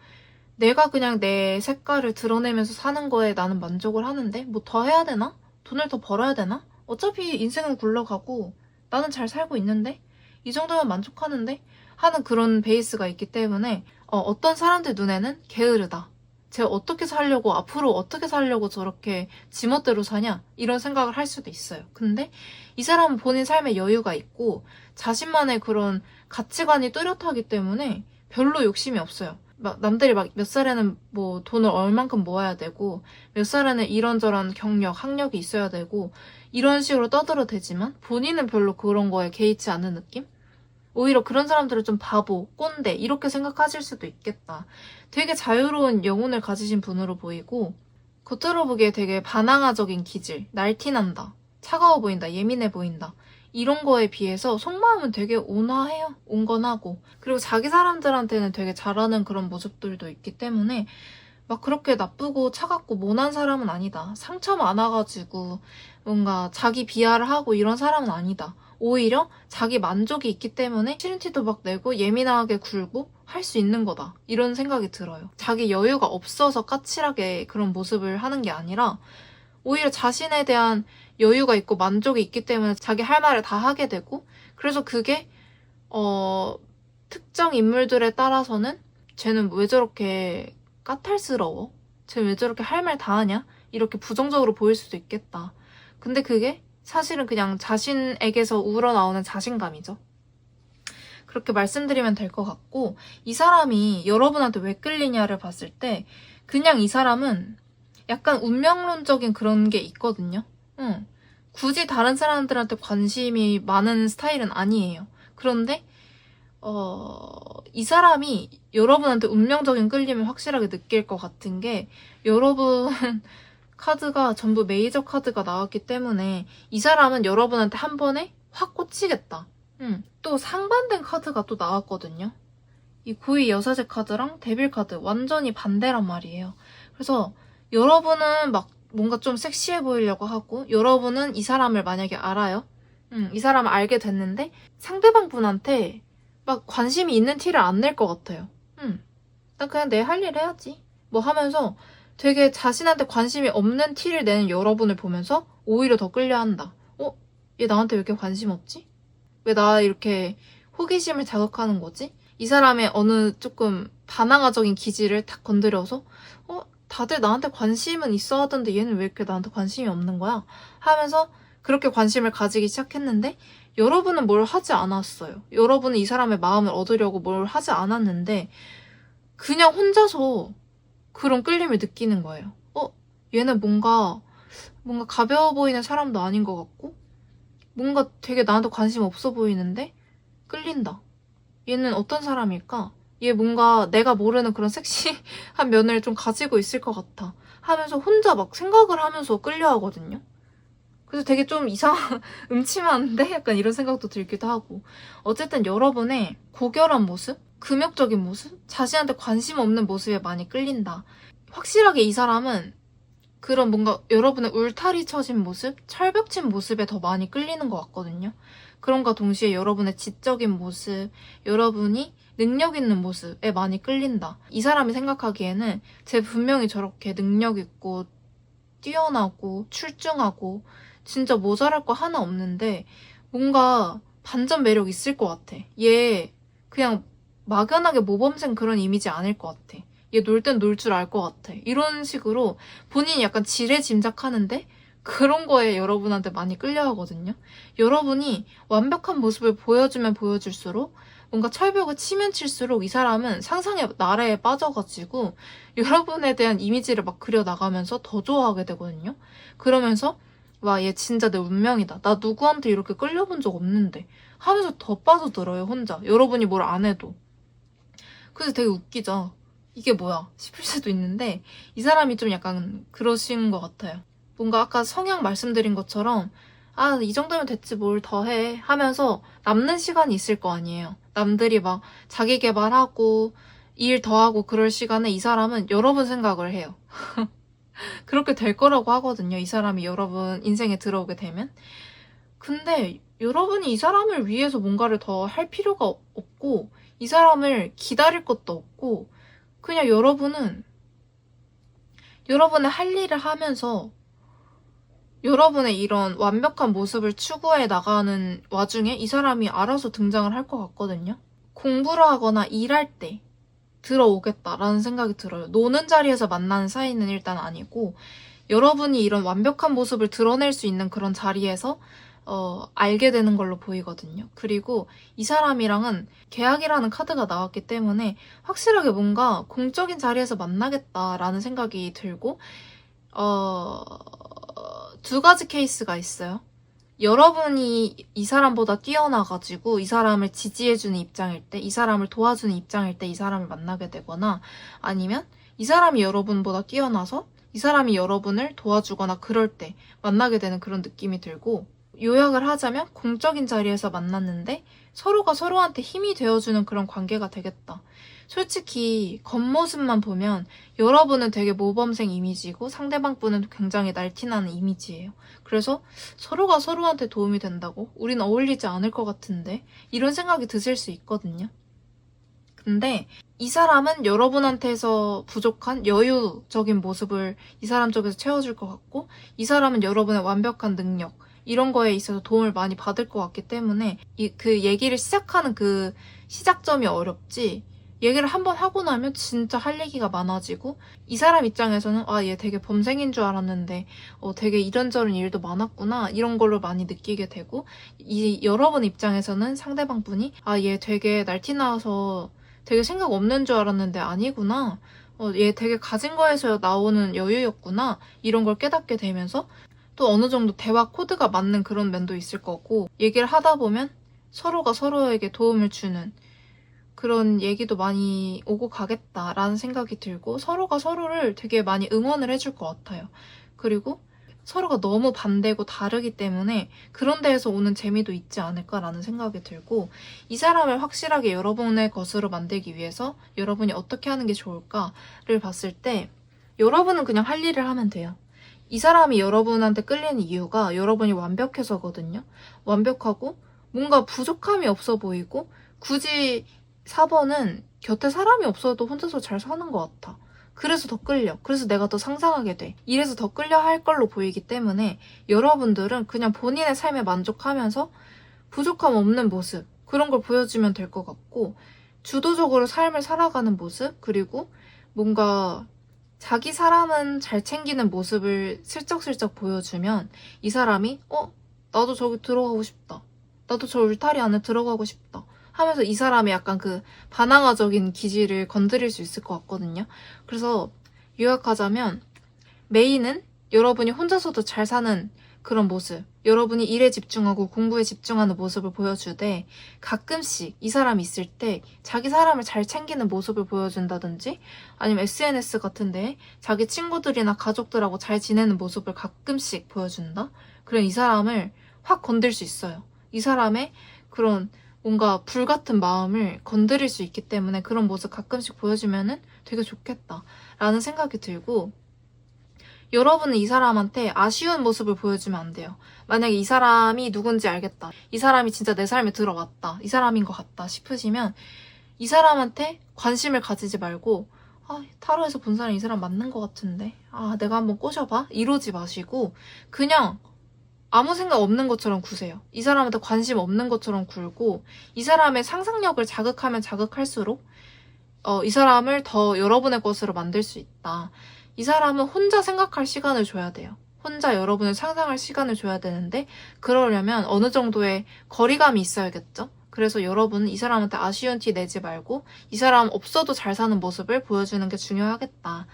내가 그냥 내 색깔을 드러내면서 사는 거에 나는 만족을 하는데 뭐 더 해야 되나? 돈을 더 벌어야 되나? 어차피 인생은 굴러가고 나는 잘 살고 있는데 이 정도면 만족하는데 하는 그런 베이스가 있기 때문에 어떤 사람들 눈에는 게으르다. 제가 어떻게 살려고 앞으로 어떻게 살려고 저렇게 지멋대로 사냐 이런 생각을 할 수도 있어요. 근데 이 사람은 본인 삶에 여유가 있고 자신만의 그런 가치관이 뚜렷하기 때문에 별로 욕심이 없어요. 막 남들이 막 몇 살에는 뭐 돈을 얼만큼 모아야 되고 몇 살에는 이런저런 경력, 학력이 있어야 되고 이런 식으로 떠들어대지만 본인은 별로 그런 거에 개의치 않는 느낌? 오히려 그런 사람들을 좀 바보, 꼰대 이렇게 생각하실 수도 있겠다. 되게 자유로운 영혼을 가지신 분으로 보이고 겉으로 보기에 되게 반항아적인 기질, 날티난다, 차가워 보인다, 예민해 보인다 이런 거에 비해서 속마음은 되게 온화해요. 온건하고 그리고 자기 사람들한테는 되게 잘하는 그런 모습들도 있기 때문에 막 그렇게 나쁘고 차갑고 모난 사람은 아니다. 상처 많아가지고 뭔가 자기 비하를 하고 이런 사람은 아니다. 오히려 자기 만족이 있기 때문에 싫은 티도 막 내고 예민하게 굴고 할 수 있는 거다. 이런 생각이 들어요. 자기 여유가 없어서 까칠하게 그런 모습을 하는 게 아니라 오히려 자신에 대한 여유가 있고 만족이 있기 때문에 자기 할 말을 다 하게 되고 그래서 그게 특정 인물들에 따라서는 쟤는 왜 저렇게 까탈스러워? 쟤 왜 저렇게 할 말 다 하냐? 이렇게 부정적으로 보일 수도 있겠다. 근데 그게 사실은 그냥 자신에게서 우러나오는 자신감이죠. 그렇게 말씀드리면 될 것 같고 이 사람이 여러분한테 왜 끌리냐를 봤을 때 그냥 이 사람은 약간 운명론적인 그런 게 있거든요. 굳이 다른 사람들한테 관심이 많은 스타일은 아니에요. 그런데 이 사람이 여러분한테 운명적인 끌림을 확실하게 느낄 것 같은 게 여러분 카드가 전부 메이저 카드가 나왔기 때문에 이 사람은 여러분한테 한 번에 확 꽂히겠다. 또 상반된 카드가 또 나왔거든요. 이 고위 여사제 카드랑 데빌 카드 완전히 반대란 말이에요. 그래서 여러분은 막 뭔가 좀 섹시해 보이려고 하고 여러분은 이 사람을 만약에 알아요. 이 사람을 알게 됐는데 상대방 분한테 막 관심이 있는 티를 안 낼 것 같아요. 난 그냥 내 할 일 해야지. 뭐 하면서 되게 자신한테 관심이 없는 티를 내는 여러분을 보면서 오히려 더 끌려한다. 얘 나한테 왜 이렇게 관심 없지? 왜 나 이렇게 호기심을 자극하는 거지? 이 사람의 어느 조금 반항아적인 기질을 탁 건드려서 다들 나한테 관심은 있어 하던데 얘는 왜 이렇게 나한테 관심이 없는 거야? 하면서 그렇게 관심을 가지기 시작했는데 여러분은 뭘 하지 않았어요. 여러분은 이 사람의 마음을 얻으려고 뭘 하지 않았는데 그냥 혼자서 그런 끌림을 느끼는 거예요. 얘는 뭔가 가벼워 보이는 사람도 아닌 것 같고 뭔가 되게 나한테 관심 없어 보이는데 끌린다. 얘는 어떤 사람일까? 얘 뭔가 내가 모르는 그런 섹시한 면을 좀 가지고 있을 것 같아. 하면서 혼자 막 생각을 하면서 끌려하거든요. 그래서 되게 좀 음침한데? 약간 이런 생각도 들기도 하고. 어쨌든 여러분의 고결한 모습? 금욕적인 모습? 자신한테 관심 없는 모습에 많이 끌린다. 확실하게 이 사람은 그런 뭔가 여러분의 울타리 쳐진 모습, 철벽 친 모습에 더 많이 끌리는 것 같거든요. 그런가 동시에 여러분의 지적인 모습, 여러분이 능력 있는 모습에 많이 끌린다. 이 사람이 생각하기에는 쟤 분명히 저렇게 능력 있고 뛰어나고 출중하고 진짜 모자랄 거 하나 없는데 뭔가 반전 매력 있을 것 같아. 얘 그냥 막연하게 모범생 그런 이미지 아닐 것 같아. 얘 놀 땐 놀 줄 알 것 같아. 이런 식으로 본인이 약간 지레 짐작하는데 그런 거에 여러분한테 많이 끌려하거든요. 여러분이 완벽한 모습을 보여주면 보여줄수록 뭔가 철벽을 치면 칠수록 이 사람은 상상의 나래에 빠져가지고 여러분에 대한 이미지를 막 그려나가면서 더 좋아하게 되거든요. 그러면서 와, 얘 진짜 내 운명이다. 나 누구한테 이렇게 끌려본 적 없는데 하면서 더 빠져들어요, 혼자. 여러분이 뭘 안 해도. 그래서 되게 웃기죠. 이게 뭐야 싶을 수도 있는데 이 사람이 좀 약간 그러신 것 같아요. 뭔가 아까 성향 말씀드린 것처럼 이 정도면 됐지 뭘 더 해 하면서 남는 시간이 있을 거 아니에요. 남들이 막 자기 개발하고 일 더 하고 그럴 시간에 이 사람은 여러분 생각을 해요. 그렇게 될 거라고 하거든요. 이 사람이 여러분 인생에 들어오게 되면. 근데 여러분이 이 사람을 위해서 뭔가를 더 할 필요가 없고 이 사람을 기다릴 것도 없고 그냥 여러분은 여러분의 할 일을 하면서 여러분의 이런 완벽한 모습을 추구해 나가는 와중에 이 사람이 알아서 등장을 할 것 같거든요. 공부를 하거나 일할 때 들어오겠다라는 생각이 들어요. 노는 자리에서 만나는 사이는 일단 아니고 여러분이 이런 완벽한 모습을 드러낼 수 있는 그런 자리에서 알게 되는 걸로 보이거든요. 그리고 이 사람이랑은 계약이라는 카드가 나왔기 때문에 확실하게 뭔가 공적인 자리에서 만나겠다라는 생각이 들고 두 가지 케이스가 있어요. 여러분이 이 사람보다 뛰어나가지고 이 사람을 지지해주는 입장일 때, 이 사람을 도와주는 입장일 때 이 사람을 만나게 되거나 아니면 이 사람이 여러분보다 뛰어나서 이 사람이 여러분을 도와주거나 그럴 때 만나게 되는 그런 느낌이 들고 요약을 하자면 공적인 자리에서 만났는데 서로가 서로한테 힘이 되어주는 그런 관계가 되겠다. 솔직히 겉모습만 보면 여러분은 되게 모범생 이미지고 상대방 분은 굉장히 날티나는 이미지예요. 그래서 서로가 서로한테 도움이 된다고? 우린 어울리지 않을 것 같은데? 이런 생각이 드실 수 있거든요. 근데 이 사람은 여러분한테서 부족한 여유적인 모습을 이 사람 쪽에서 채워줄 것 같고 이 사람은 여러분의 완벽한 능력 이런 거에 있어서 도움을 많이 받을 것 같기 때문에 그 얘기를 시작하는 그 시작점이 어렵지 얘기를 한번 하고 나면 진짜 할 얘기가 많아지고 이 사람 입장에서는 아, 얘 되게 범생인 줄 알았는데 되게 이런저런 일도 많았구나 이런 걸로 많이 느끼게 되고 이 여러분 입장에서는 상대방 분이 아, 얘 되게 날티나서 되게 생각 없는 줄 알았는데 아니구나. 얘 되게 가진 거에서 나오는 여유였구나. 이런 걸 깨닫게 되면서 또 어느 정도 대화 코드가 맞는 그런 면도 있을 거고 얘기를 하다 보면 서로가 서로에게 도움을 주는 그런 얘기도 많이 오고 가겠다라는 생각이 들고 서로가 서로를 되게 많이 응원을 해줄 것 같아요. 그리고 서로가 너무 반대고 다르기 때문에 그런 데에서 오는 재미도 있지 않을까라는 생각이 들고 이 사람을 확실하게 여러분의 것으로 만들기 위해서 여러분이 어떻게 하는 게 좋을까를 봤을 때 여러분은 그냥 할 일을 하면 돼요. 이 사람이 여러분한테 끌리는 이유가 여러분이 완벽해서거든요. 완벽하고 뭔가 부족함이 없어 보이고 굳이 4번은 곁에 사람이 없어도 혼자서 잘 사는 것 같아. 그래서 더 끌려. 그래서 내가 더 상상하게 돼. 이래서 더 끌려 할 걸로 보이기 때문에 여러분들은 그냥 본인의 삶에 만족하면서 부족함 없는 모습 그런 걸 보여주면 될 것 같고 주도적으로 삶을 살아가는 모습 그리고 뭔가 자기 사람은 잘 챙기는 모습을 슬쩍슬쩍 보여주면 이 사람이 나도 저기 들어가고 싶다. 나도 저 울타리 안에 들어가고 싶다. 하면서 이 사람이 약간 그 반항아적인 기질을 건드릴 수 있을 것 같거든요. 그래서 요약하자면 메인은 여러분이 혼자서도 잘 사는 그런 모습, 여러분이 일에 집중하고 공부에 집중하는 모습을 보여주되 가끔씩 이 사람이 있을 때 자기 사람을 잘 챙기는 모습을 보여준다든지 아니면 SNS 같은데 자기 친구들이나 가족들하고 잘 지내는 모습을 가끔씩 보여준다? 그럼 이 사람을 확 건들 수 있어요. 이 사람의 그런 뭔가 불같은 마음을 건드릴 수 있기 때문에 그런 모습 가끔씩 보여주면은 되게 좋겠다라는 생각이 들고 여러분은 이 사람한테 아쉬운 모습을 보여주면 안 돼요. 만약에 이 사람이 누군지 알겠다. 이 사람이 진짜 내 삶에 들어왔다. 이 사람인 것 같다 싶으시면 이 사람한테 관심을 가지지 말고 타로에서 본 사람 이 사람 맞는 것 같은데 내가 한번 꼬셔봐? 이러지 마시고 그냥 아무 생각 없는 것처럼 구세요. 이 사람한테 관심 없는 것처럼 굴고 이 사람의 상상력을 자극하면 자극할수록 이 사람을 더 여러분의 것으로 만들 수 있다. 이 사람은 혼자 생각할 시간을 줘야 돼요. 혼자 여러분을 상상할 시간을 줘야 되는데 그러려면 어느 정도의 거리감이 있어야겠죠? 그래서 여러분은 이 사람한테 아쉬운 티 내지 말고 이 사람 없어도 잘 사는 모습을 보여주는 게 중요하겠다.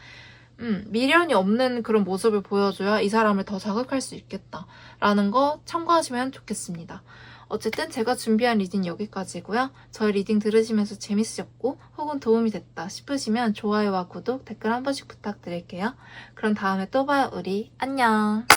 미련이 없는 그런 모습을 보여줘야 이 사람을 더 자극할 수 있겠다라는 거 참고하시면 좋겠습니다. 어쨌든 제가 준비한 리딩 여기까지고요. 저희 리딩 들으시면서 재밌으셨고 혹은 도움이 됐다 싶으시면 좋아요와 구독, 댓글 한 번씩 부탁드릴게요. 그럼 다음에 또 봐요, 우리. 안녕!